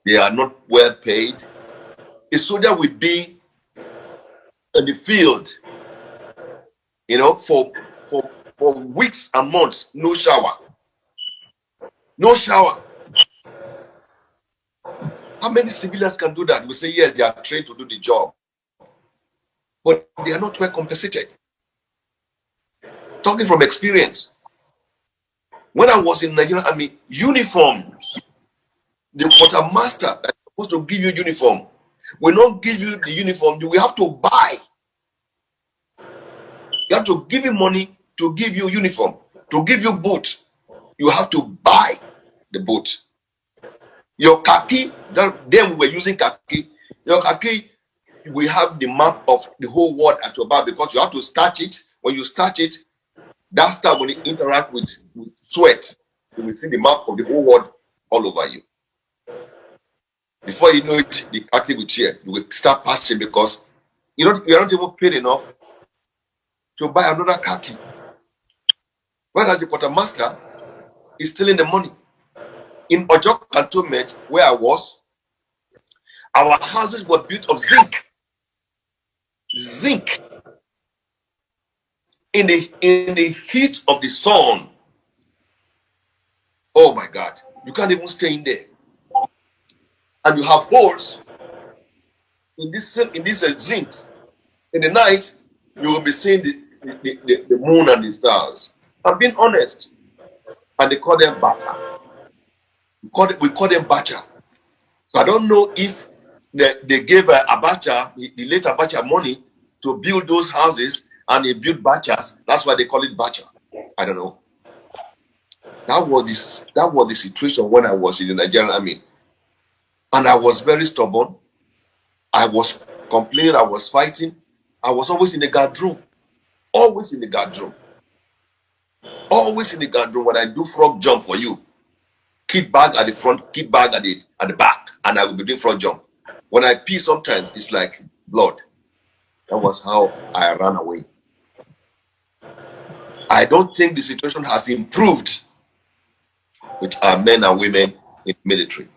they are not well paid. A soldier will be in the field, for for weeks and months, no shower. No shower. How many civilians can do that? We say, yes, they are trained to do the job, but they are not well compensated. Talking from experience. When I was in Nigeria Army, uniform, the quartermaster that's supposed to give you uniform will not give you the uniform. You will have to buy. You have to give him money to give you uniform, to give you boots. You have to buy the boot. Your khaki, then we were using khaki. Your khaki, we have the map of the whole world at your back because you have to starch it. When you starch it, that stuff will interact with sweat. You will see the map of the whole world all over you. Before you know it, the khaki will tear. You will start patching because you are not even paid enough to buy another khaki. Whereas the quartermaster is stealing the money. In Ojo Cantonment, where I was, our houses were built of zinc. Zinc. In the heat of the sun. Oh my God. You can't even stay in there. And you have holes in this zinc. In the night, you will be seeing the moon and the stars. I'm being honest. And they call them bacha. We call them bacha. So I don't know if they gave Abacha, the late Abacha, money to build those houses, and they built bachas. That's why they call it bacha. I don't know. That was the situation when I was in the Nigerian Army. And I was very stubborn. I was complaining, I was fighting. I was always in the guard room. Always in the guard room. Always in the guard room when I do frog jump for you. Kid bag at the front, kid bag at the back, and I will be doing frog jump. When I pee sometimes, it's like blood. That was how I ran away. I don't think the situation has improved with our men and women in the military.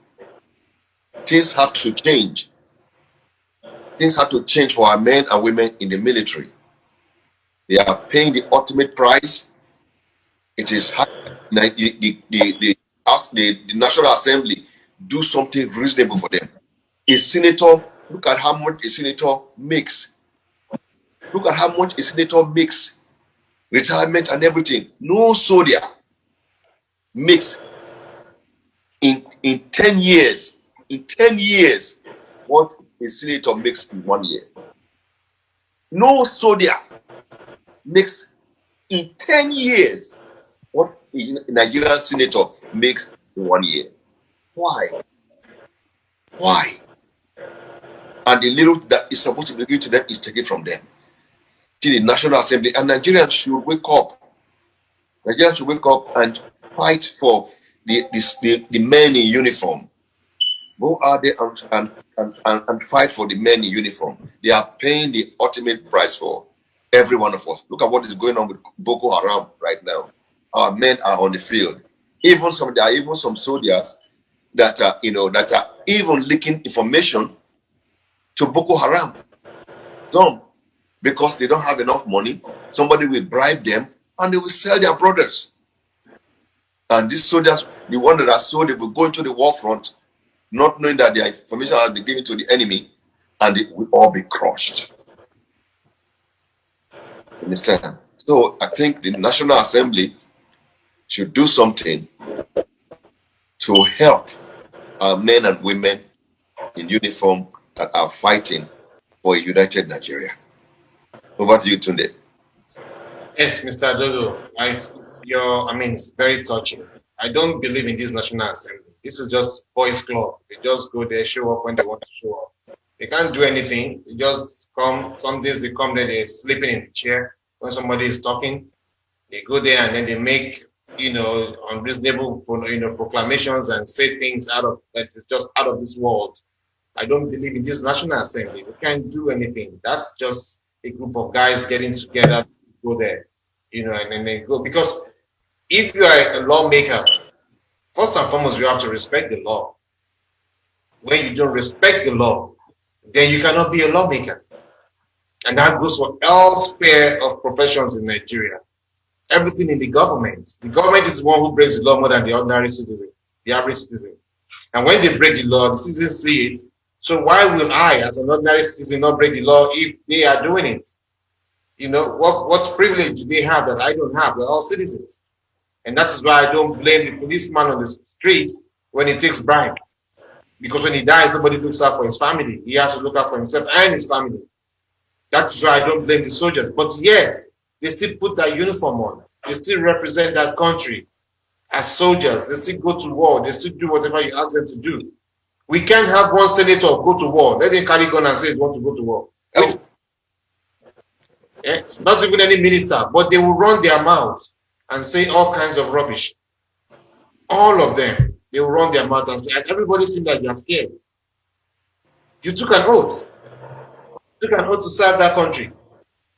Things have to change. Things have to change for our men and women in the military. They are paying the ultimate price. It is hard. The National Assembly do something reasonable for them. A senator, look at how much a senator makes. Look at how much a senator makes. Retirement and everything. No soldier makes in 10 years. In 10 years, what a senator makes in 1 year. No soldier makes in 10 years what a Nigerian senator makes in 1 year. Why? Why? And the little that is supposed to be given to them is taken from them. To the National Assembly. And Nigerians should wake up. Nigerians should wake up and fight for the men in uniform. Go out there and fight for the men in uniform. They are paying the ultimate price for every one of us. Look at what is going on with Boko Haram right now. Our men are on the field. There are even some soldiers that are even leaking information to Boko Haram. Some, because they don't have enough money, somebody will bribe them and they will sell their brothers. And these soldiers, the one that are sold, they will go into the war front, not knowing that their information has been given to the enemy, and it will all be crushed. Understand? So I think the National Assembly should do something to help our men and women in uniform that are fighting for a united Nigeria. Over to you, Tunde. Yes, Mr. Adodo, it's very touching. I don't believe in this National Assembly. This is just boys' club. They just go there, show up when they want to show up. They can't do anything. They just come. Some days they come there, they're sleeping in the chair when somebody is talking. They go there and then they make, unreasonable, proclamations and say things that is just out of this world. I don't believe in this National Assembly. They can't do anything. That's just a group of guys getting together to go there, and then they go. Because if you are a lawmaker, first and foremost, you have to respect the law. When you don't respect the law, then you cannot be a lawmaker. And that goes for all sphere of professions in Nigeria. everything in the government. The government is the one who breaks the law more than the ordinary citizen, the average citizen. And when they break the law, the citizens see it. So why will I, as an ordinary citizen, not break the law if they are doing it? You know, what privilege do they have that I don't have? We're all citizens. And that is why I don't blame the policeman on the streets when he takes bribe. Because when he dies, nobody looks out for his family. He has to look out for himself and his family. That is why I don't blame the soldiers. But yet, they still put that uniform on. They still represent that country as soldiers. They still go to war. They still do whatever you ask them to do. We can't have one senator go to war. Let him carry gun and say he wants to go to war. Not even any minister, but they will run their mouth and say all kinds of rubbish. All of them, they will run their mouth and say, and everybody seems like they're scared. You took an oath. You took an oath to serve that country.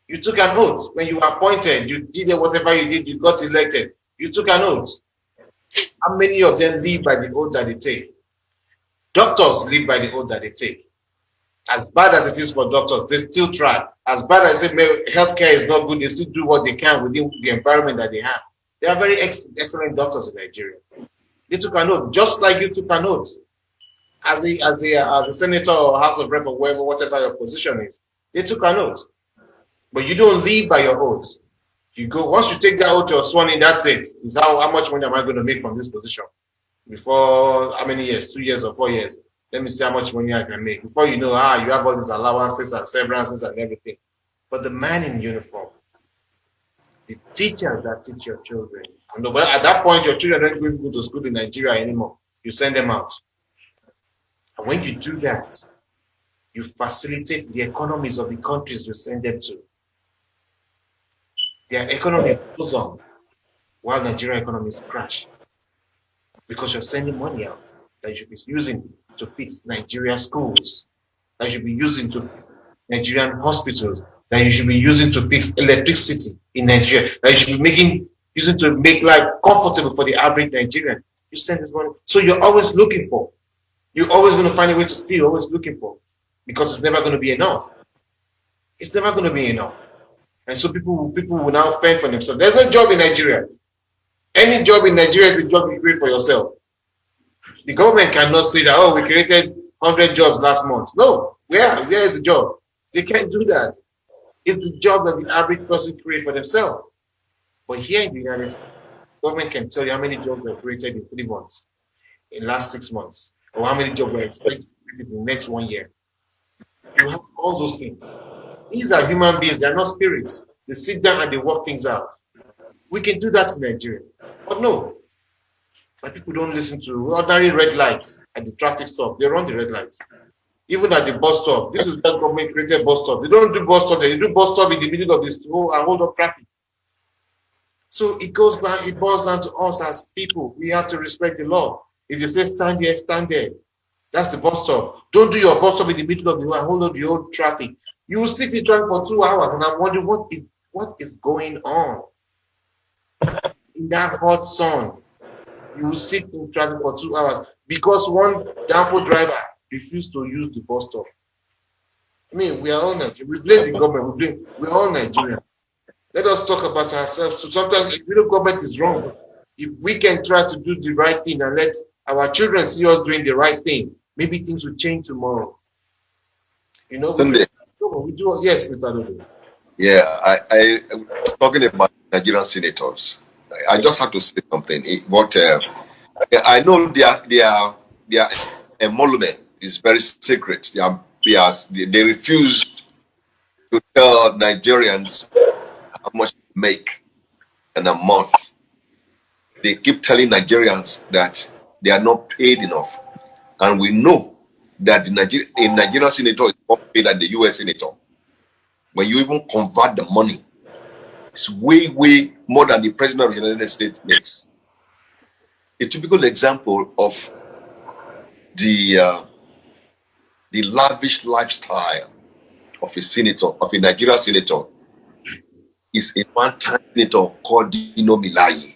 You took an oath when you were appointed. You did whatever you did. You got elected. You took an oath. How many of them live by the oath that they take? Doctors live by the oath that they take. As bad as it is for doctors, they still try. As bad as healthcare is not good, they still do what they can within the environment that they have. They are very excellent doctors in Nigeria. They took an oath, just like you took an oath as a senator or House of Rep or whatever your position is. They took an oath. But you don't live by your oath. You go, once you take that oath, you're sworn in, that's it. It's how much money am I going to make from this position? Before how many years? 2 years or 4 years? Let me see how much money I can make. Before you know, you have all these allowances and severances and everything. But the man in uniform, the teachers that teach your children, and at that point, your children aren't going to go to school in Nigeria anymore. You send them out. And when you do that, you facilitate the economies of the countries you send them to. Their economy goes on while Nigerian economies crash. Because you're sending money out that you should be using to fix Nigerian schools, that you should be using to Nigerian hospitals, that you should be using to fix electricity in Nigeria, that you should be using to make life comfortable for the average Nigerian. You send this money. So you're always looking for. You're always going to find a way to steal, always looking for. Because it's never going to be enough. It's never going to be enough. And so people will now fend for themselves. There's no job in Nigeria. Any job in Nigeria is a job you create for yourself. The government cannot say that, oh, we created 100 jobs last month. No, where is the job? They can't do that. It's the job that the average person creates for themselves. But here in the United States, the government can tell you how many jobs were created in 3 months, in the last 6 months, or how many jobs were expected to be created in the next 1 year. You have all those things. These are human beings. They are not spirits. They sit down and they work things out. We can do that in Nigeria. But no. But people don't listen to ordinary red lights at the traffic stop. They run the red lights. Even at the bus stop. This is that government created bus stop. They don't do bus stop. They do bus stop in the middle of this and hold up traffic. So it goes back, it boils down to us as people. We have to respect the law. If you say stand here, stand there. That's the bus stop. Don't do your bus stop in the middle of the road and hold up the whole traffic. You will sit in traffic for 2 hours and I'm wondering what is going on. In that hot sun, you will sit in traffic for 2 hours because one downfall driver refused to use the bus stop. I mean, we are all Nigerian. We blame the government. We're all Nigerian. Let us talk about ourselves. So sometimes, if the government is wrong, if we can try to do the right thing and let our children see us doing the right thing, maybe things will change tomorrow. You know, we do. Yes, Mr. Adodo. Yeah, I talking about Nigerian senators. I just have to say something. I know their emolument is very secret. They refuse to tell Nigerians how much they make in a month. They keep telling Nigerians that they are not paid enough, and we know that a Nigerian senator is more paid than the U.S. senator. When you even convert the money, it's way, way more than the president of the United States makes. A typical example of the lavish lifestyle of a senator, of a Nigerian senator, is a one-time senator called Dino Milayi.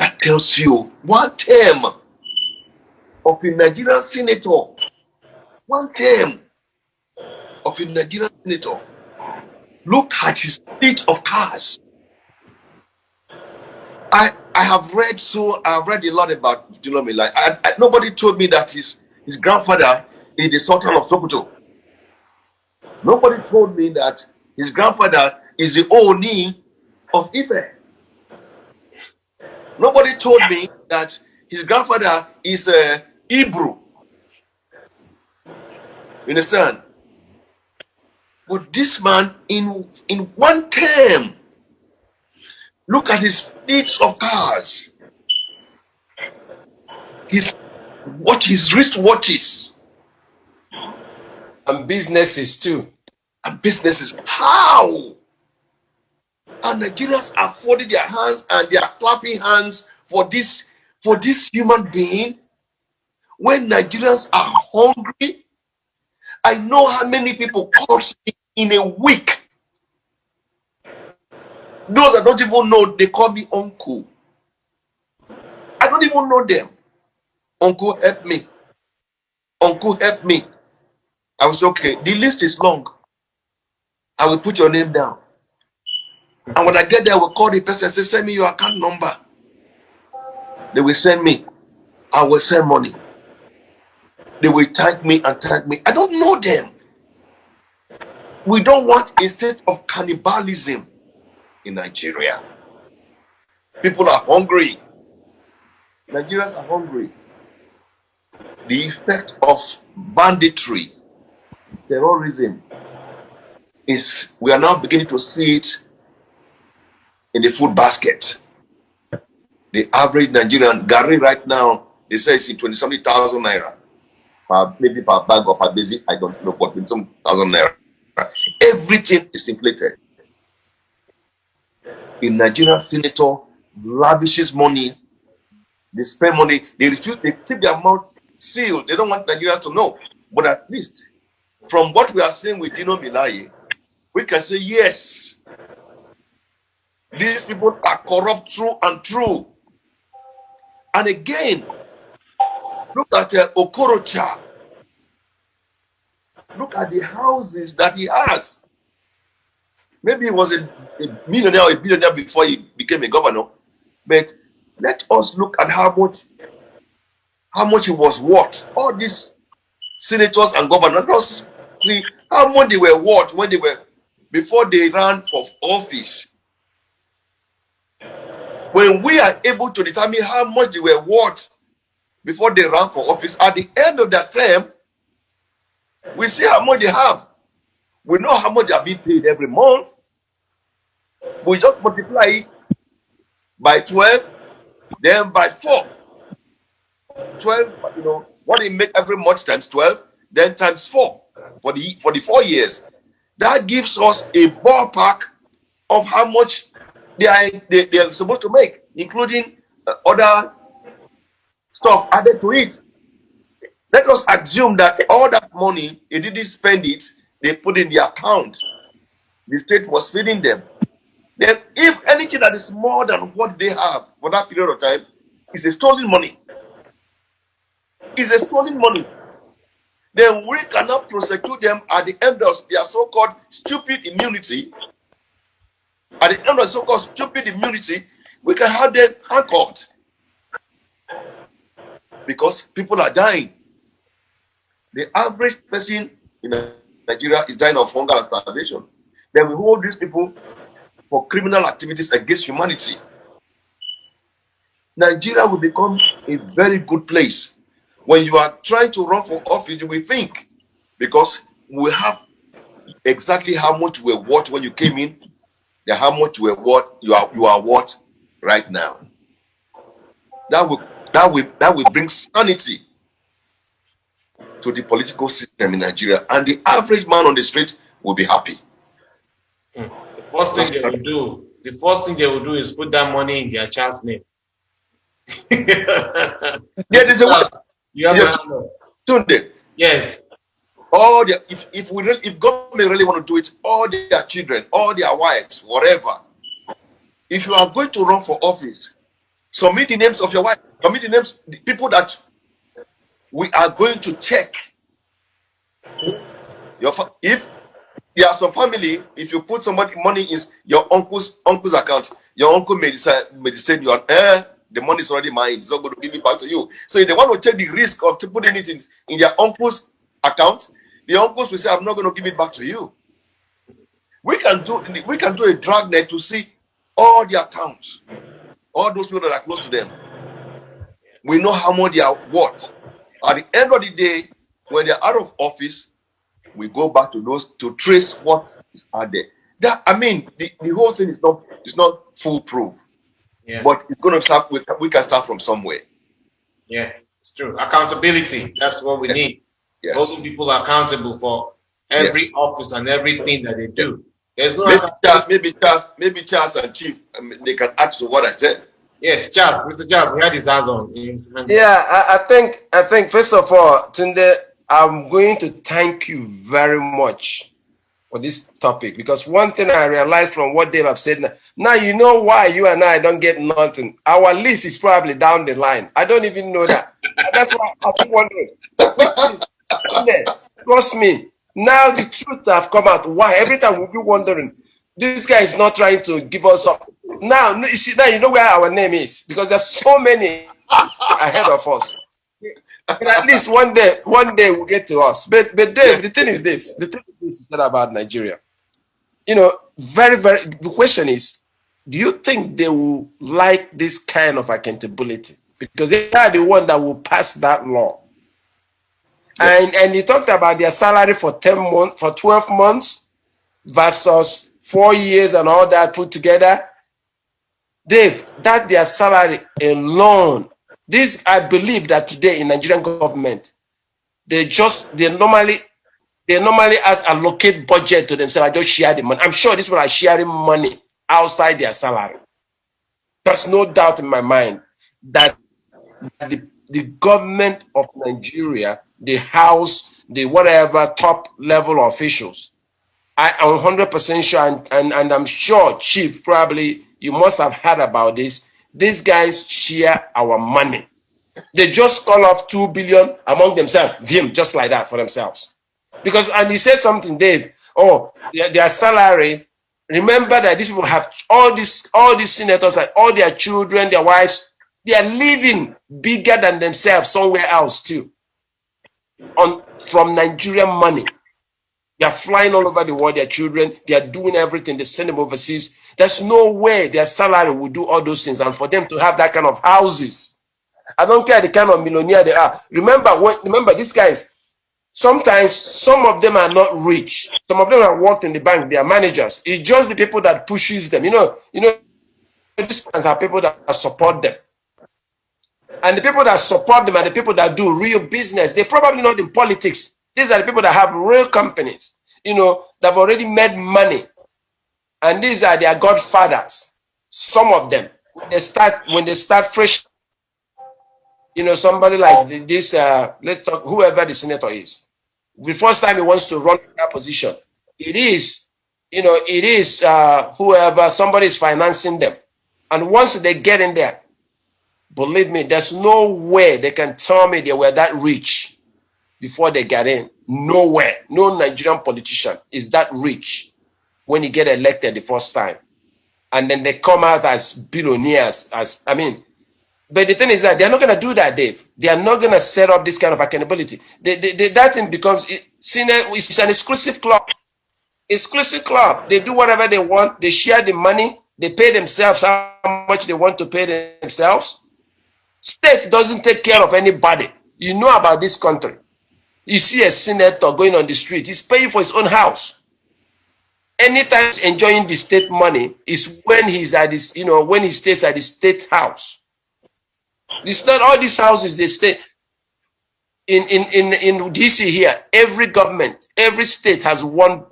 That tells you 1 term of a Nigerian senator, 1 term of a Nigerian senator Look at his fleet of cars. I have read a lot about Dulomila. Nobody told me that his grandfather is the Sultan of Sokoto. Nobody told me that his grandfather is the Oni of Ife. Nobody told me that his grandfather is Hebrew. You understand? But this man, in one term, look at his fleets of cars, his wristwatches, And businesses too. and businesses. How? And Nigerians are folding their hands and they are clapping hands for this human being. When Nigerians are hungry, I know how many people call me in a week. Those that don't even know, they call me uncle. I don't even know them. Uncle, help me. Uncle, help me. I was okay. The list is long. I will put your name down. And when I get there, I will call the person and say, send me your account number. They will send me. I will send money. They will thank me and thank me. I don't know them. We don't want a state of cannibalism in Nigeria. People are hungry. Nigerians are hungry. The effect of banditry, terrorism, is we are now beginning to see it in the food basket. The average Nigerian Gary right now, they say it's in 20-something thousand naira. Maybe per bag or per baby, I don't know, but with some thousand naira. Everything is inflated. A Nigerian senator lavishes money, they spend money, they refuse, they keep their mouth sealed. They don't want Nigerians to know. But at least, from what we are seeing with Dino Milaye, we can say, yes, these people are corrupt through and through. And again, look at Okorocha. Look at the houses that he has. Maybe he was a millionaire or a billionaire before he became a governor. But let us look at how much he was worth. All these senators and governors, let us see how much they were worth before they ran for office. When we are able to determine how much they were worth before they ran for office, at the end of that term, we see how much they have. We know how much they are being paid every month. We just multiply it by 12, then by 4. 12, what they make every month times 12, then times 4 for the 4 years. That gives us a ballpark of how much they are supposed to make, including other stuff added to it. Let us assume that all that money, they didn't spend it, they put in the account. The state was feeding them. Then if anything that is more than what they have for that period of time is a stolen money, then we cannot prosecute them at the end of their so-called stupid immunity. At the end of so-called stupid immunity, we can have them handcuffed. Because people are dying. The average person in Nigeria is dying of hunger and starvation. Then we hold these people for criminal activities against humanity. Nigeria will become a very good place. When you are trying to run for office, you will think, because we have exactly how much you were worth when you came in, and how much you were worth, you are worth right now. That will bring sanity to the political system in Nigeria, and the average man on the street will be happy. The first thing they will do is put that money in their child's name. Yeah, there's a way. You have Yes. Tunde. Yes. All their, if government really want to do it, all their children, all their wives, whatever. If you are going to run for office, submit the names of your wife, submit the names, the people that we are going to check. If there are some family, if you put somebody money in your uncle's account, your uncle may say you are the money is already mine, it's not going to give it back to you. So if they want to take the risk of putting it in their uncle's account, the uncles will say, I'm not going to give it back to you. We can do a dragnet to see all the accounts, all those people that are close to them. We know how much they are worth. At the end of the day, when they're out of office, we go back to those to trace what is out there. The whole thing is not foolproof. Yeah. But it's going to start. We can start from somewhere. Yeah, it's true. Accountability. That's what we need. Yes. Holding people accountable for every office and everything that they do. There's no maybe Charles and Chief, they can add to what I said. Yes, Charles, Mr. Charles, we had his hands on. Yeah, I think first of all, Tunde, I'm going to thank you very much for this topic, because one thing I realized from what Dave have said now, you know why you and I don't get nothing. Our list is probably down the line. I don't even know that. That's why I keep wondering. Trust me. Now the truth have come out. Why? Every time we'll be wondering, this guy is not trying to give us up. Now you know where our name is, because there's so many ahead of us. But at least one day we'll get to us. But Dave, the thing is this is not about Nigeria. You know, the question is, do you think they will like this kind of accountability? Because they are the one that will pass that law. Yes. And you talked about their salary for 12 months versus 4 years and all that put together. Dave, that their salary alone. This, I believe that today in Nigerian government, they normally allocate budget to themselves. I just share the money. I'm sure these people are sharing money outside their salary. There's no doubt in my mind that the government of Nigeria, the House, the whatever top level officials, I am 100% sure, and I'm sure, Chief, probably you must have heard about this. These guys share our money. They just call off 2 billion among themselves, just like that for themselves. Because, and you said something, Dave, their salary, remember that these people have all these senators, like all their children, their wives, they are living bigger than themselves somewhere else too. From Nigerian money. They are flying all over the world, their children, they are doing everything, they send them overseas. There's no way their salary will do all those things. And for them to have that kind of houses, I don't care the kind of millionaire they are. Remember these guys, sometimes some of them are not rich. Some of them have worked in the bank, they are managers. It's just the people that pushes them. You know, these guys are people that support them. And the people that support them are the people that do real business. They're probably not in politics. These are the people that have real companies, that have already made money. And these are their godfathers. Some of them, when they start fresh, somebody like this, let's talk, whoever the senator is. The first time he wants to run for that position, it is whoever, somebody is financing them. And once they get in there, believe me, there's no way they can tell me they were that rich before they get in. Nowhere. No Nigerian politician is that rich when he get elected the first time. And then they come out as billionaires. But the thing is that they're not going to do that, Dave. They are not going to set up this kind of accountability. That thing becomes, it's an exclusive club. Exclusive club. They do whatever they want. They share the money. They pay themselves how much they want to pay themselves. State doesn't take care of anybody. You know about this country. You see a senator going on the street, he's paying for his own house. Anytime he's enjoying the state money is when he's at this, when he stays at the state house. It's not all these houses they stay. In DC here, every government, every state has one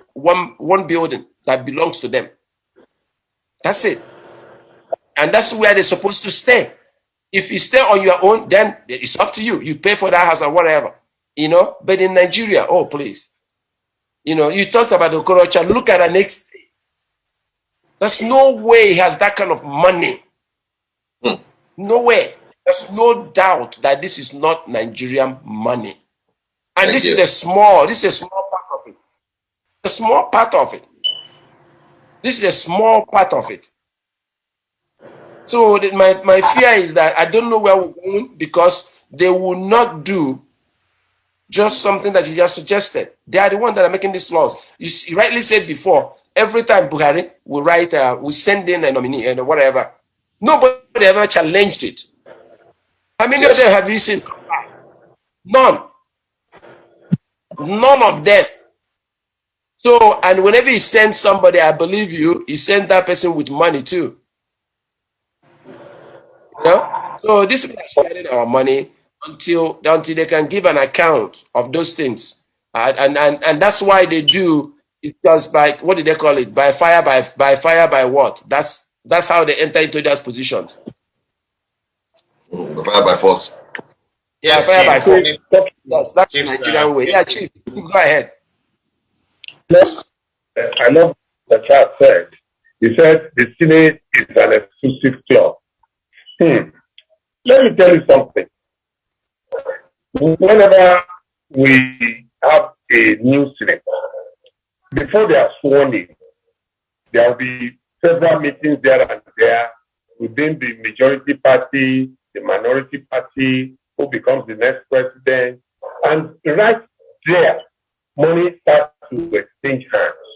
building that belongs to them. That's it. And that's where they're supposed to stay. If you stay on your own, then it's up to you. You pay for that house or whatever. But in Nigeria, oh, please. You talked about the Okorocha. Look at the next state. There's no way he has that kind of money. No way. There's no doubt that this is not Nigerian money. And this is a small part of it. a small part of it. This is a small part of it. So my fear is that I don't know where we're going because they will not do just something that you just suggested. They are the ones that are making these laws. You rightly said before, every time Buhari will write, we send in a nominee and whatever. Nobody ever challenged it. How many of them have you seen? None. None of them. So, and whenever he sends somebody, I believe you, he sends that person with money too. You know? So this is sharing our money until they can give an account of those things. And that's why they do it just by, what did they call it? By fire, by what? That's how they enter into those positions. By fire by force. Yes, By fire by force. Chief. Yes, that's the Chief, Nigerian way. Yeah, Chief, go ahead. Yes, I love the chat said. He said the Senate is an exclusive club. Let me tell you something. Whenever we have a new Senate, before they are sworn in, there will be several meetings there and there within the majority party, the minority party, who becomes the next president. And right there, money starts to exchange hands.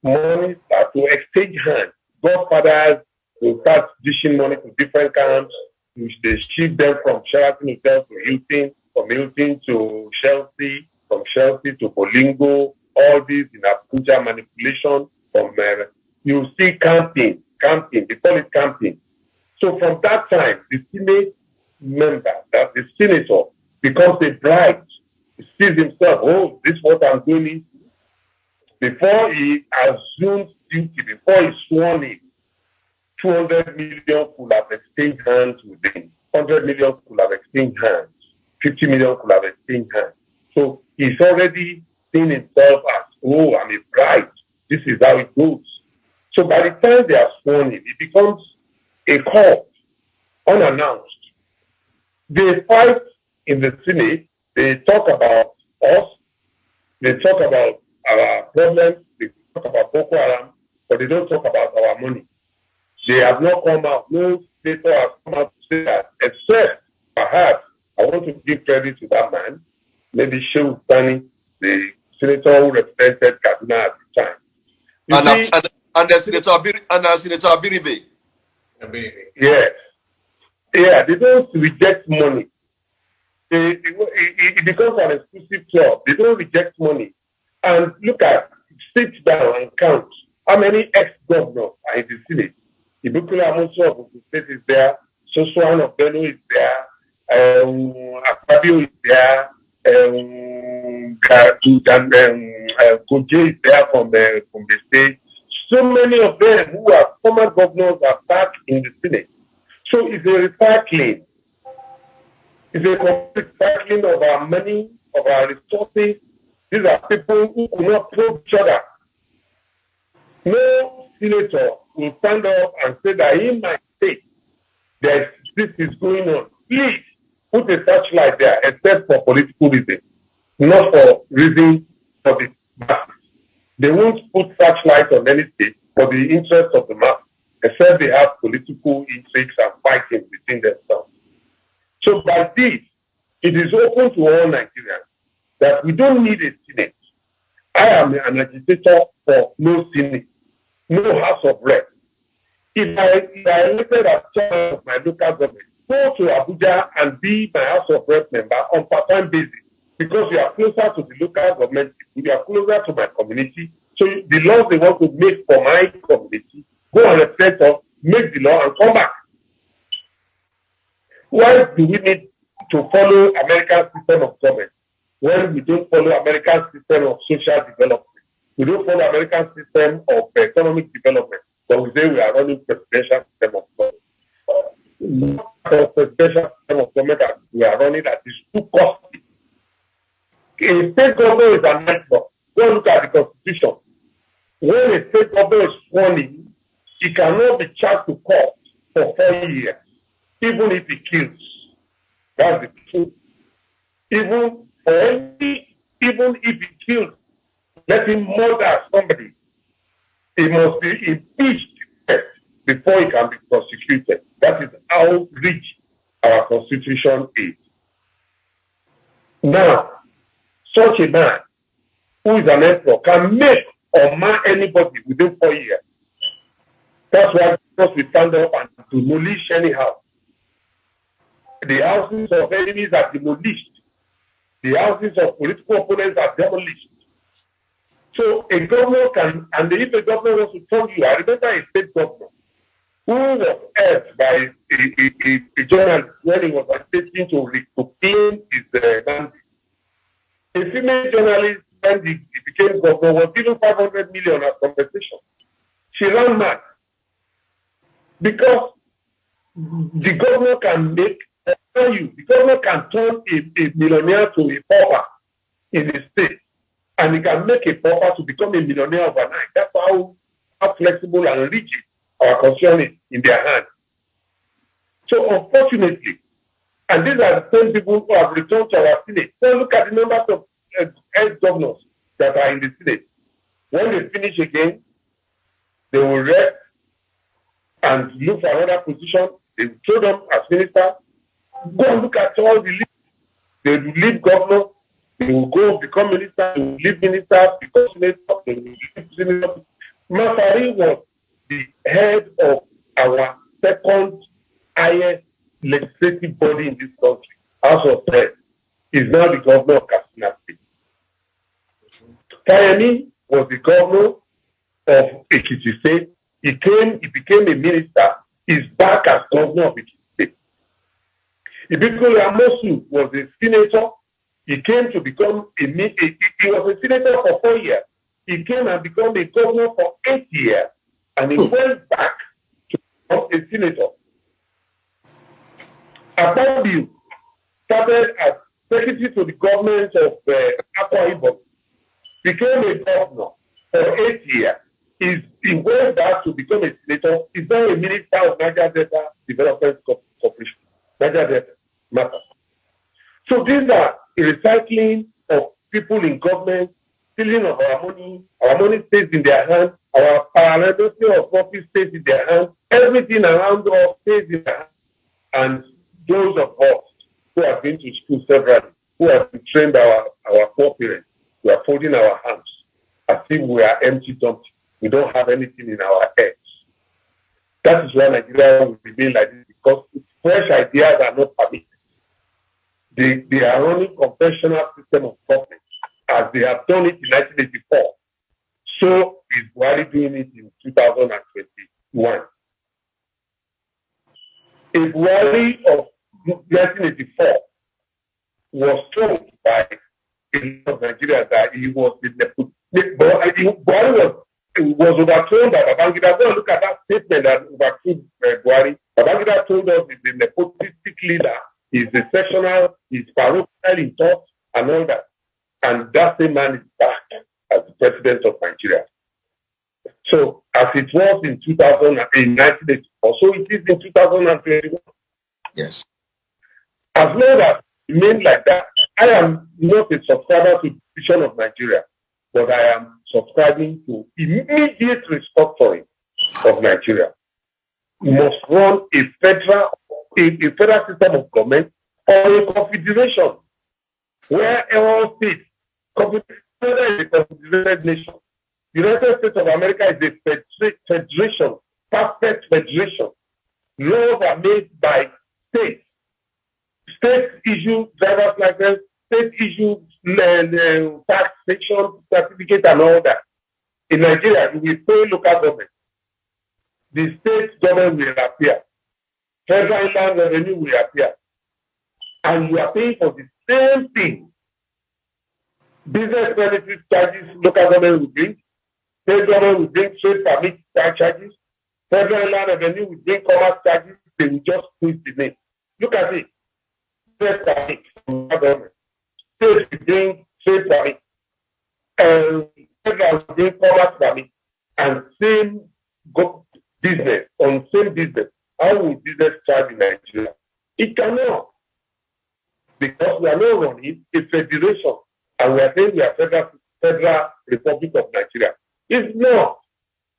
Money starts to exchange hands. Godfathers will start dishing money to different camps. They shift them from Sheraton Hotel to Hilton, from Hilton to Chelsea, from Chelsea to Bolingo, all these in Abuja manipulation. You see camping, they call it camping. So from that time, the Senate member, that the senator, becomes a bride. He sees himself, oh, this is what I'm doing. Before he assumes duty, before he's sworn in, 200 million could have exchanged hands with him. 100 million could have exchanged hands. 50 million could have exchanged hands. So he's already seen himself as, oh, I'm a bride. This is how it goes. So by the time they are sworn in, it becomes a call, unannounced. They fight in the Senate. They talk about us. They talk about our problems. They talk about Boko Haram, but they don't talk about our money. They have not come out. No senator has come out to say that, except perhaps I want to give credit to that man, maybe Shehu Sani, the senator who represented Kaduna at the time. And Senator Abiribe. Yes. Yeah, they don't reject money. It becomes an exclusive club. They don't reject money. And look at, sit down and count how many ex-governors are in the Senate. Ibukula Amoso of the State is there. Sosuan of Benue is there. Akpabio is there. Koje is there from the state. So many of them who are former governors are back in the Senate. So it's a recycling. It's a complete recycling of our money, of our resources. These are people who could not probe each other. No senator will stand up and say that in my state, this is going on. Please put a searchlight there, except for political reasons, not for reasons for the masses. They won't put searchlight on any state for the interest of the masses, except they have political intrigues and fighting between themselves. So by this, it is open to all Nigerians that we don't need a Senate. I am an agitator for no Senate, no House of Reps. If I elected as chairman of my local government, go to Abuja and be my House of Reps member on part-time basis, because you are closer to the local government, you are closer to my community. So the laws they want to make for my community, go and represent us, make the law and come back. Why do we need to follow American system of government when we don't follow American system of social development? We don't follow American system of economic development, but we say we are running presidential system of government. Not presidential system of government that we are running that is too costly. A state government is an nightmare. Go look at the Constitution. When a state government is sworn in, he cannot be charged to court for 4 years, even if he kills. That's the truth. Even if he kills, let him murder somebody, he must be impeached first before he can be prosecuted. That is how rich our constitution is. Now, such a man who is an emperor can make or mar anybody within 4 years. That's why we stand up and demolish anyhow. The houses of enemies are demolished. The houses of political opponents are demolished. So a governor can, and if a governor wants to tell you, I remember a state governor who was asked by a journalist when he was attempting to claim his mandate. A female journalist, when he became governor, was given 500 million as compensation. She ran mad because the governor can make, the governor can turn a millionaire to a pauper in the state, and he can make a pauper to become a millionaire overnight. That's how flexible and rigid our constitution is in their hands. So unfortunately, and these are the same people who have returned to our Senate. So look at the numbers of ex-governors that are in the Senate. When they finish again, they will rest and look for another position. They will throw them as minister. Go and look at all the leaders. They will leave governor. They will go become minister. They will leave minister, become senator. They will leave senator. Masari was the head of our second highest legislative body in this country, House of Reps, is now the governor of Katsina State. Fayemi was the governor of Ekiti State. He became a minister. He's back as governor of Ekiti State. Ibikole Amosu was a senator. He came to become he was a senator for 4 years. He came and became a governor for 8 years. And he went back to become a senator. Akpabio started as secretary to the government of Akwa Ibom, became a governor for 8 years. He went back to become a senator. He's now a minister of Niger Delta Development Corporation, Niger Delta matter. So these are a recycling of people in government, stealing of our money stays in their hands, our parallelity of office stays in their hands, everything around us stays in their hands. And those of us who have been to school severally, who have trained our poor parents, we are folding our hands as if we are empty dumpty. We don't have anything in our heads. That is why Nigeria will remain like this, because fresh ideas are not permitted. They are running conventional system of government as they have done it in 1984. So is Buhari doing it in 2021. A Buhari of 1984 was told by a lot of Nigerians that he was the Buhari was overthrown by Babangida. Go and look at that statement that overthrew Buhari. Babangida told us he's a nepotistic leader, he's a sectional, he's parochial in thought and all that. And that same man is back as the president of Nigeria. So as it was in 1984, so it is in 2021. Yes. As long as it remains like that, I am not a subscriber to the vision of Nigeria, but I am subscribing to immediate restructuring of Nigeria. We must run a federal system of government or a confederation where all states, confederation is a confederated nation. The United States of America is a federation, perfect federation. Laws are made by states. States issue driver's license, states issue taxation certificate and all that. In Nigeria, we pay local government. The state government will appear. Federal land revenue will appear. And you are paying for the same thing. Business benefit charges, local government will bring. State government will bring trade permit charges. Federal land revenue will bring commerce charges. They will just twist the name. Look at it. Trade permit from the government. State will bring trade permit. And federal will bring commerce permit. And same business on same business. How will business charge in Nigeria? It cannot. Because we are not running a federation. And we are saying we are federal Federal Republic of Nigeria. It's not.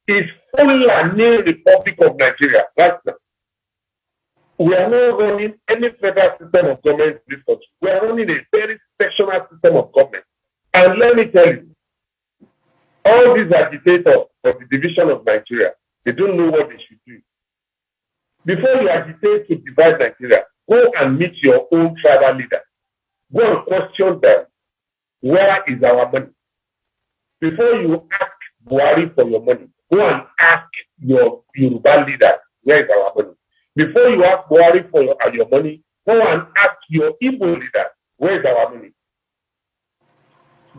It's Fulani Republic of Nigeria. That's not. We are not running any federal system of government in this country. We are running a very sectional system of government. And let me tell you, all these agitators of the division of Nigeria, they don't know what they should do. Before you agitate to divide Nigeria, go and meet your own tribal leader. Go and question them, where is our money? Before you ask Buhari for your money, go and ask your Yoruba leader, where is our money? Before you ask Buhari for your money, go and ask your Igbo leader, where is our money?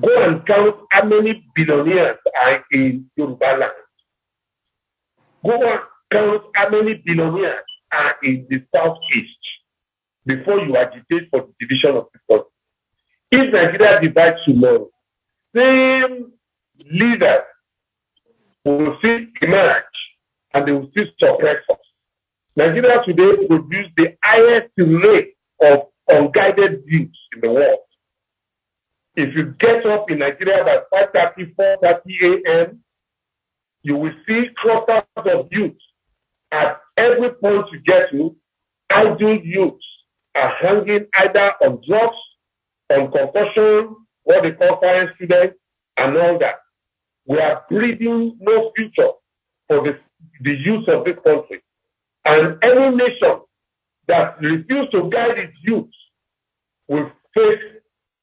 Go and count how many billionaires are in Yoruba land. Go and count how many billionaires are in the southeast before you agitate for the division of the country. If Nigeria divides tomorrow, same leaders will still emerge and they will still suppress us. Nigeria today produces the highest rate of unguided youths in the world. If you get up in Nigeria by 5:30, 4:30 a.m., you will see clusters of youths. At every point you get to, idle youths are hanging either on drugs, on concussion, what they call science students, and all that. We are breeding no future for the youth of this country. And any nation that refuses to guide its youth will face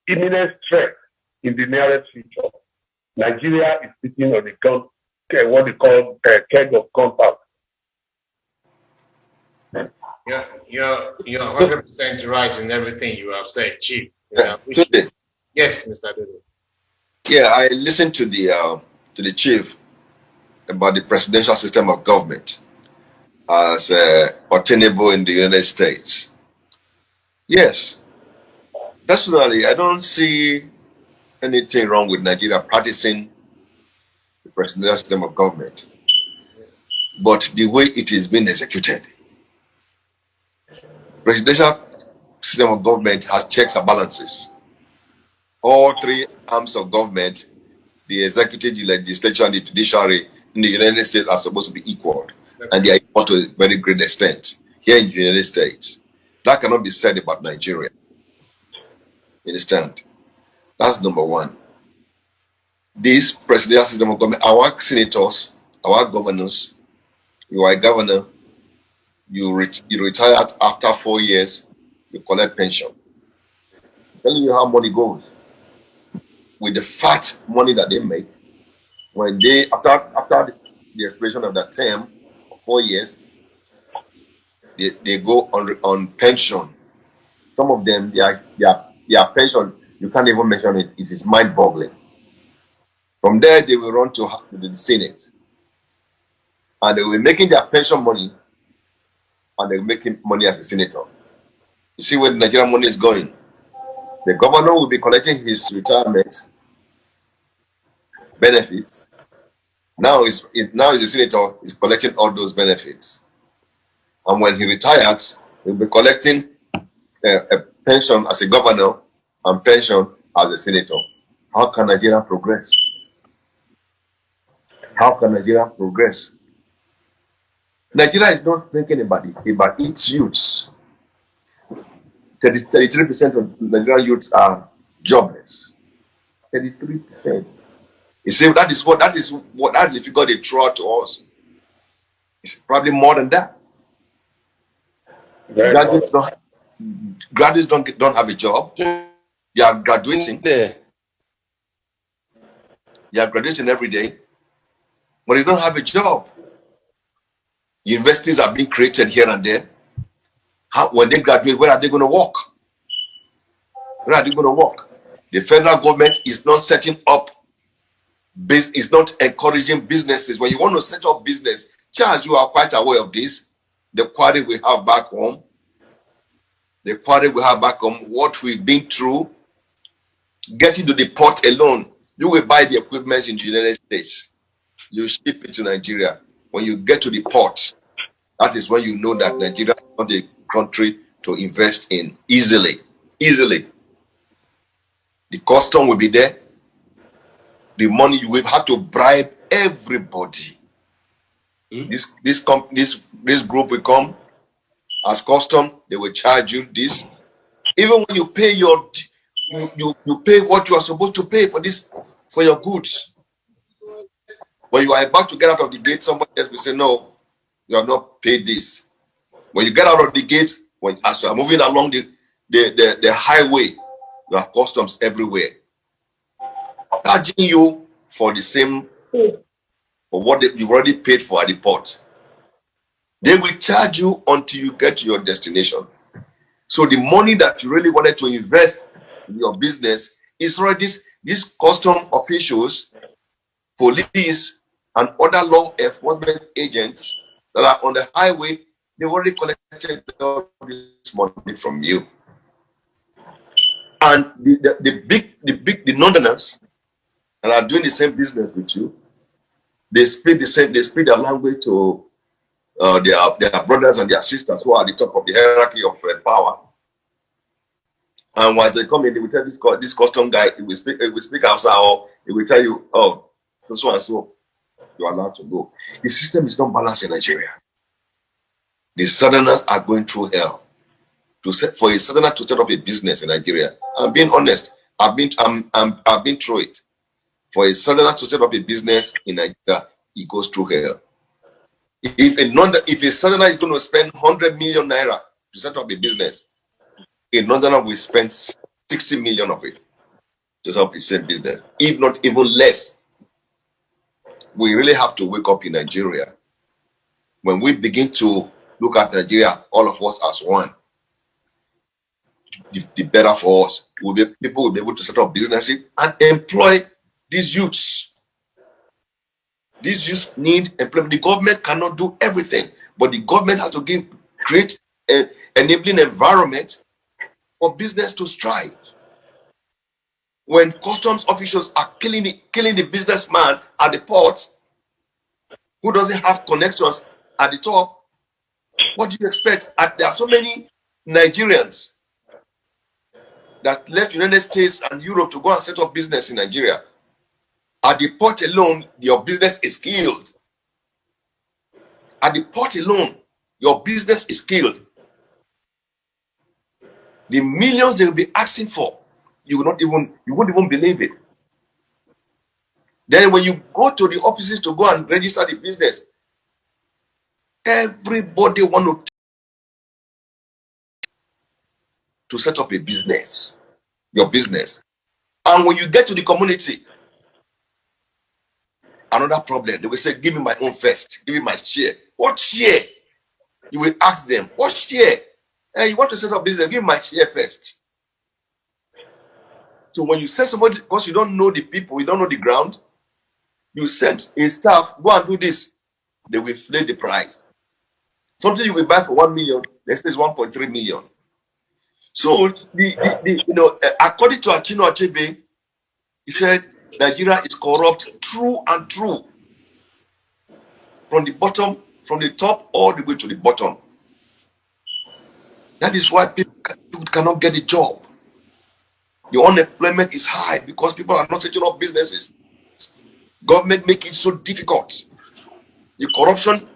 imminent threat in the nearest future. Nigeria is sitting on what they call a keg of gunpowder. You're 100% right in everything you have said, Chief. Yes, Mr. Adodo. Yeah, I listened to the chief about the presidential system of government as obtainable in the United States. Yes, personally, I don't see anything wrong with Nigeria practicing the presidential system of government, but the way it is being executed. Presidential system of government has checks and balances. All three arms of government, the executive, the legislature, and the judiciary in the United States are supposed to be equal, and they are equal to a very great extent here in the United States. That cannot be said about Nigeria. You understand? That's number one. This presidential system of government, our senators, our governors, you are a governor, you retire after 4 years, you collect pension. I'm telling you how money goes. With the fat money that they make, when they after the expiration of that term, 4 years, they go on pension. Some of them, their pension, you can't even mention it. It is mind-boggling. From there, they will run to the Senate, and they will be making their pension money, and they will be making money as a senator. You see where the Nigerian money is going. The governor will be collecting his retirement benefits. Now he's a senator, he's collecting all those benefits. And when he retires, he'll be collecting a pension as a governor and pension as a senator. How can Nigeria progress? How can Nigeria progress? Nigeria is not thinking about its youths. 33% of Nigerian youths are jobless. 33%. You see, that is the figure they throw out to us. It's probably more than that. Graduates don't have a job. They are graduating. They are graduating every day, but they don't have a job. Universities are being created here and there. When they graduate, where are they going to work? Where are they going to work? The federal government is not setting up, is not encouraging businesses. When you want to set up business, Charles, you are quite aware of this. The quarry we have back home, what we've been through, getting to the port alone, you will buy the equipment in the United States. You ship it to Nigeria. When you get to the port, that is when you know that Nigeria is not a country to invest in easily. The custom will be there. the money you will have to bribe everybody. This group will come as custom. They will charge you this. Even when you pay you pay what you are supposed to pay for your goods. When you are about to get out of the gate, somebody else will say, no, you have not paid this. When you get out of the gate, as you are moving along the highway, you have customs everywhere, charging you for the same, for what you've already paid for at the port. They will charge you until you get to your destination. So the money that you really wanted to invest in your business is already these custom officials, police, and other law enforcement agents that are on the highway. They've already collected all this money from you. And the Northerners that are doing the same business with you, they speak their language to their brothers and their sisters who are at the top of the hierarchy of power. And once they come in, they will tell this custom guy, he will speak outside, or he will tell you, oh, so and so, you are allowed to go. The system is not balanced in Nigeria. The Southerners are going through hell. For a Southerner to set up a business in Nigeria, I'm being honest, I've been through it. For a Southerner to set up a business in Nigeria, he goes through hell. If a Southerner is going to spend 100 million naira to set up a business, a Northerner will spend 60 million of it to set up the same business, if not even less. We really have to wake up in Nigeria. When we begin to look at Nigeria, all of us as one, the better for us. People will be able to set up businesses and employ these youths. These youths need employment. The government cannot do everything, but the government has to create an enabling environment for business to strive. When customs officials are killing the businessman at the port, who doesn't have connections at the top, what do you expect? There are so many Nigerians that left the United States and Europe to go and set up business in Nigeria. At the port alone, your business is killed. At the port alone, your business is killed. The millions they will be asking for, you won't even believe it. Then when you go to the offices to go and register the business, everybody want to set up a business, your business. And when you get to the community, another problem, they will say, give me my own first, give me my share. What share? You will ask them, what share? Hey, you want to set up business, give me my share first. So when you send somebody, because you don't know the people, you don't know the ground, you send a staff, go and do this, they will inflate the price. Something you will buy for 1 million, they say it's 1.3 million. So according to Achino Achebe, he said Nigeria is corrupt through and through, from the bottom, from the top all the way to the bottom. That is why people cannot get a job. The unemployment is high because people are not setting up businesses. Government make it so difficult. The corruption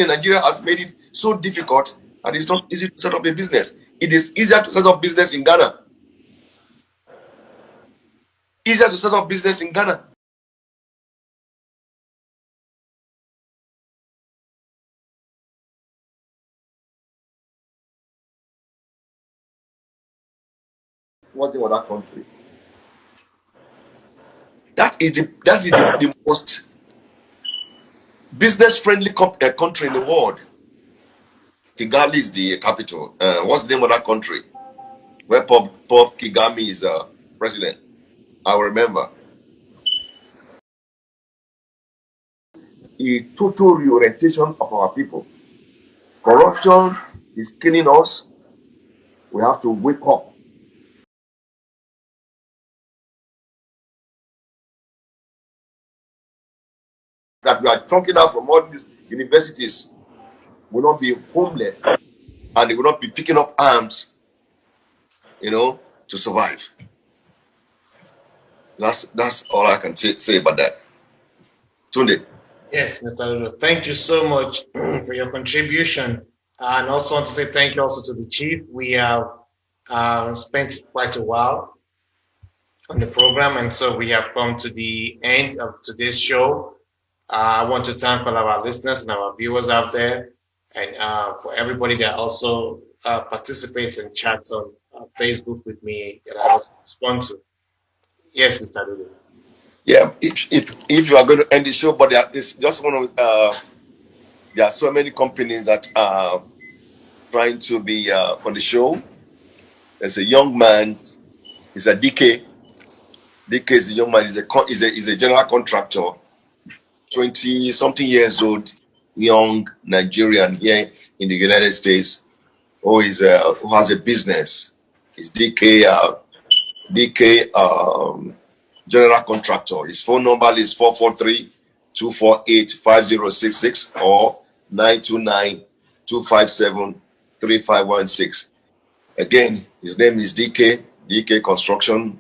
in Nigeria has made it so difficult that it's not easy to set up a business. It is easier to set up business in Ghana. Easier to set up business in Ghana. What's the other country? That is the most business-friendly country in the world. Kigali is the capital. What's the name of that country? Where Paul Kagame is president. I remember. A total reorientation of our people. Corruption is killing us. We have to wake up. That we are chunking out from all these universities will not be homeless and they will not be picking up arms, to survive. That's all I can say about that. Tunde. Yes, Mr. Adodo, thank you so much for your contribution. And also want to say thank you also to the chief. We have spent quite a while on the program, and so we have come to the end of today's show. I want to thank all of our listeners and our viewers out there, and for everybody that also participates and chats on Facebook with me that I also respond to. Yes, Mr. Adodo. Yeah, if you are going to end the show, but it's just one of there are so many companies that are trying to be on the show. There's a young man. He's a DK. DK is a young man. He's a general contractor. 20-something years old, young Nigerian here in the United States, who has a business. He's DK general contractor. His phone number is 443-248-5066 or 929-257-3516. Again, his name is DK Construction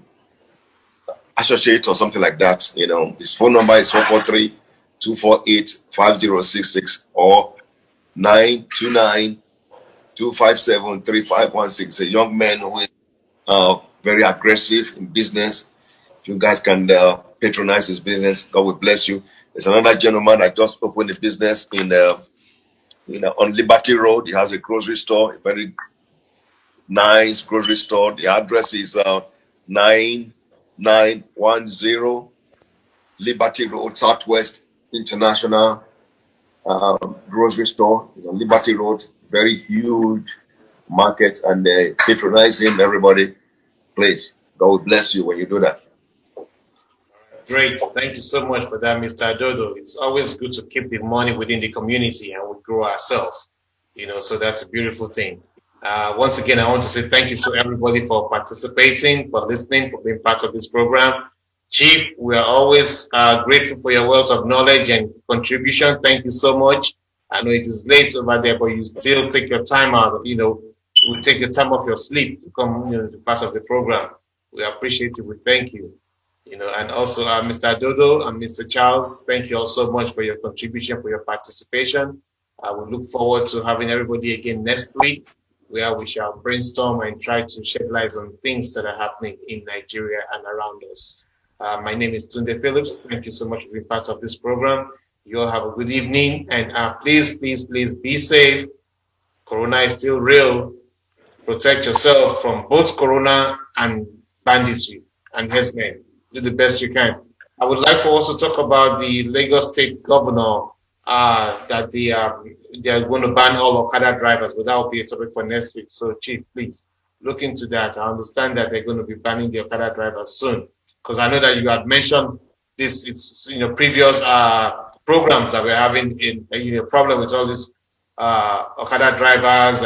Associate or something like that. His phone number is 443-248-5066 or 929-257-3516. A young man who is very aggressive in business. If you guys can patronize his business, God will bless you. There's another gentleman that just opened a business on Liberty Road. He has a grocery store, a very nice grocery store. The address is 9910 Liberty Road, Southwest International grocery store. It's on Liberty Road, very huge market, and patronize him, everybody. Please, God will bless you when you do that. Great. Thank you so much for that, Mr. Adodo. It's always good to keep the money within the community and we grow ourselves, so that's a beautiful thing. Once again, I want to say thank you to everybody for participating, for listening, for being part of this program. Chief, we are always grateful for your wealth of knowledge and contribution. Thank you so much. I know it is late over there, but you still take your time out, you take your time off your sleep to come to part of the program. We appreciate you. We thank you. And also Mr. Adodo and Mr. Charles, thank you all so much for your contribution, for your participation. We look forward to having everybody again next week, where we shall brainstorm and try to shed light on things that are happening in Nigeria and around us. My name is Tunde Phillips. Thank you so much for being part of this program. You all have a good evening, and please be safe. Corona is still real. Protect yourself from both Corona and banditry and herdsmen. Do the best you can. I would like for us to talk about the Lagos State Governor that they are going to ban all Okada drivers, but that will be a topic for next week. So, Chief, please look into that. I understand that they're going to be banning the Okada drivers soon, because I know that you had mentioned this. It's previous programs that we're having in problem with all these Okada drivers,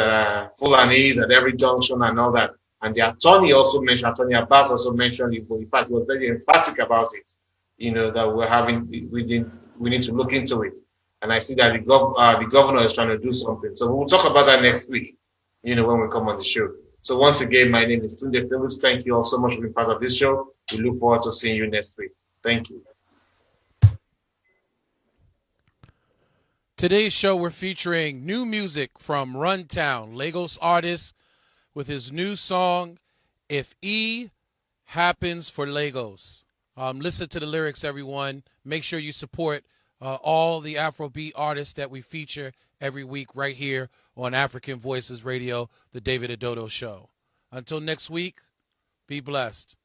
Fulanis at every junction and all that. And the attorney also mentioned, Attorney Abbas also mentioned, in fact, he was very emphatic about it, that we need to look into it. And I see that the governor is trying to do something. So we'll talk about that next week, when we come on the show. So once again, my name is Tunde Phillips. Thank you all so much for being part of this show. We look forward to seeing you next week. Thank you. Today's show, we're featuring new music from Runtown, Lagos artist, with his new song, If E Happens for Lagos. Listen to the lyrics, everyone. Make sure you support all the Afrobeat artists that we feature every week right here on African Voices Radio, the David Adodo Show. Until next week, be blessed.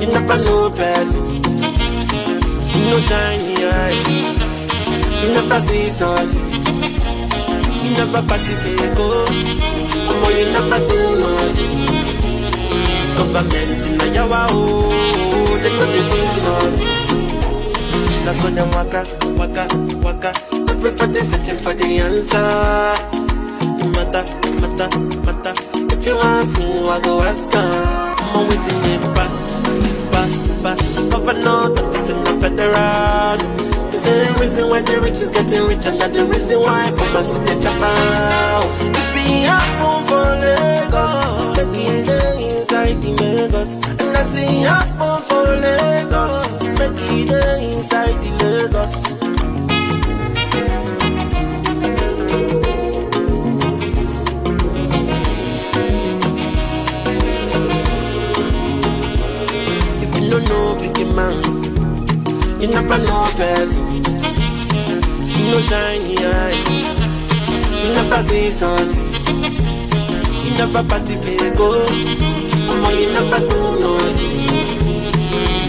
You never know person. You know shiny eyes. You never see something. You never participate. You never do nothing. Government in the yawa they could do nothing. That's when them waka. Everybody searching for the answer. Matter. If you ask me, I go ask her. I'm waiting in back. Governor, that is in the federal. The same reason why the rich is getting rich, and that's the reason why Papa sit the chop out. If he happen for Lagos, make it stay inside the Lagos. And I see happen for Lagos, make it stay inside the Lagos. No big man, you never know person. You no shiny eye, you never see something. You never party go, mama you never do nothing.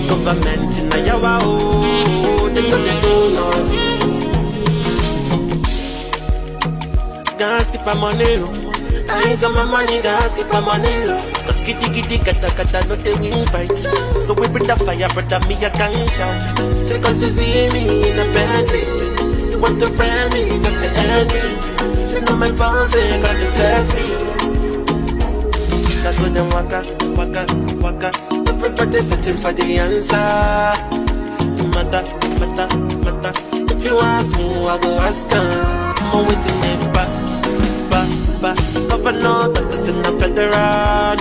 Government in a yawa oh, they know they do nothing. Guys keep my money low. Eyes on my money, guys, keep my money low. Cause kitty, kata, no they win fight. So we bring the fire, brother, me I can't shout. Cause you see me in a Bentley. You want to friend me, just to end me. She know my phone, say got to test me. That's when them waka. Everybody searching for the answer. Matter. If you ask me, I go ask her. I'm waiting in back. Governor, that is in the federal.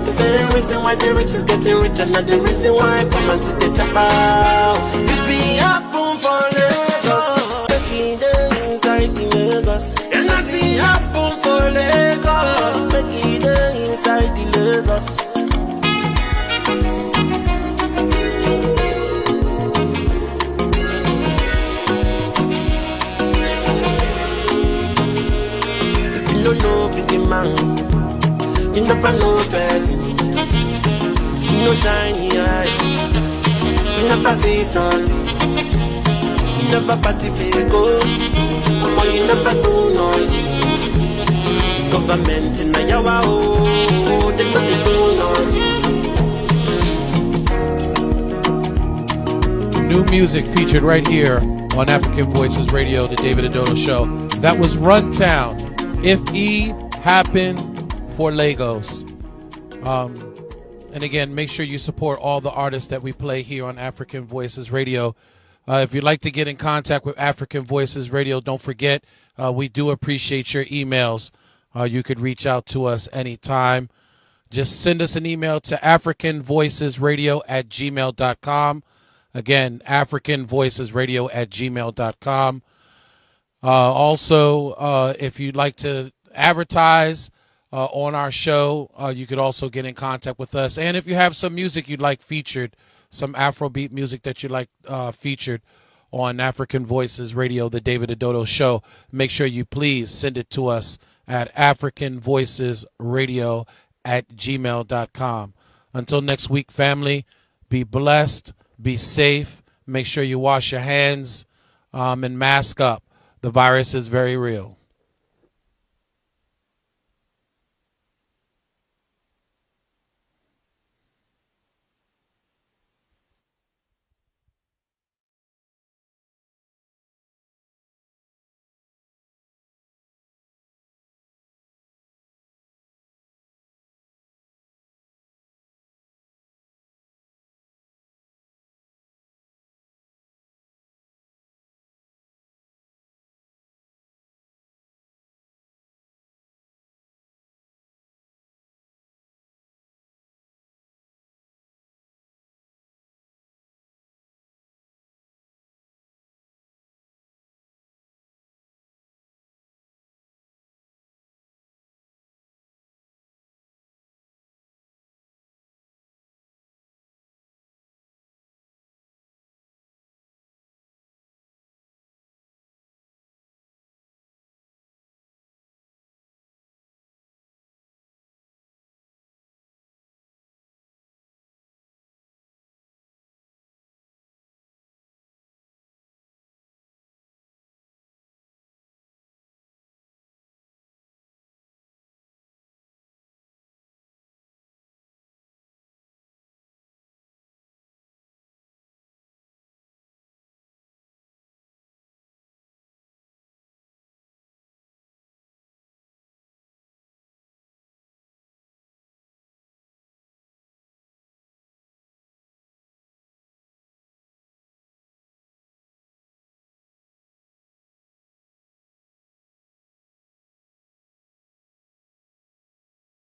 The same reason why the rich is getting rich, and not the reason why Papa sit the chop out. If he happen for Lagos, make it day inside the Lagos. And I see happen for Lagos, make it day inside the Lagos. No big man, you never know person. You no shiny eye, you never see something. You never party go, mama you never do nothing. Government in a yawa oh, they know they do nothing. New music featured right here on African Voices Radio, the David Adodo Show. That was Runtown. If E happened for Lagos. And again, make sure you support all the artists that we play here on African Voices Radio. If you'd like to get in contact with African Voices Radio, don't forget, we do appreciate your emails. You could reach out to us anytime. Just send us an email to africanvoicesradio@gmail.com. Again, africanvoicesradio@gmail.com. Also, if you'd like to advertise on our show, you could also get in contact with us. And if you have some music you'd like featured, some Afrobeat music that you'd like featured on African Voices Radio, the David Adodo Show, make sure you please send it to us at africanvoicesradio@gmail.com. Until next week, family, be blessed, be safe, make sure you wash your hands and mask up. The virus is very real.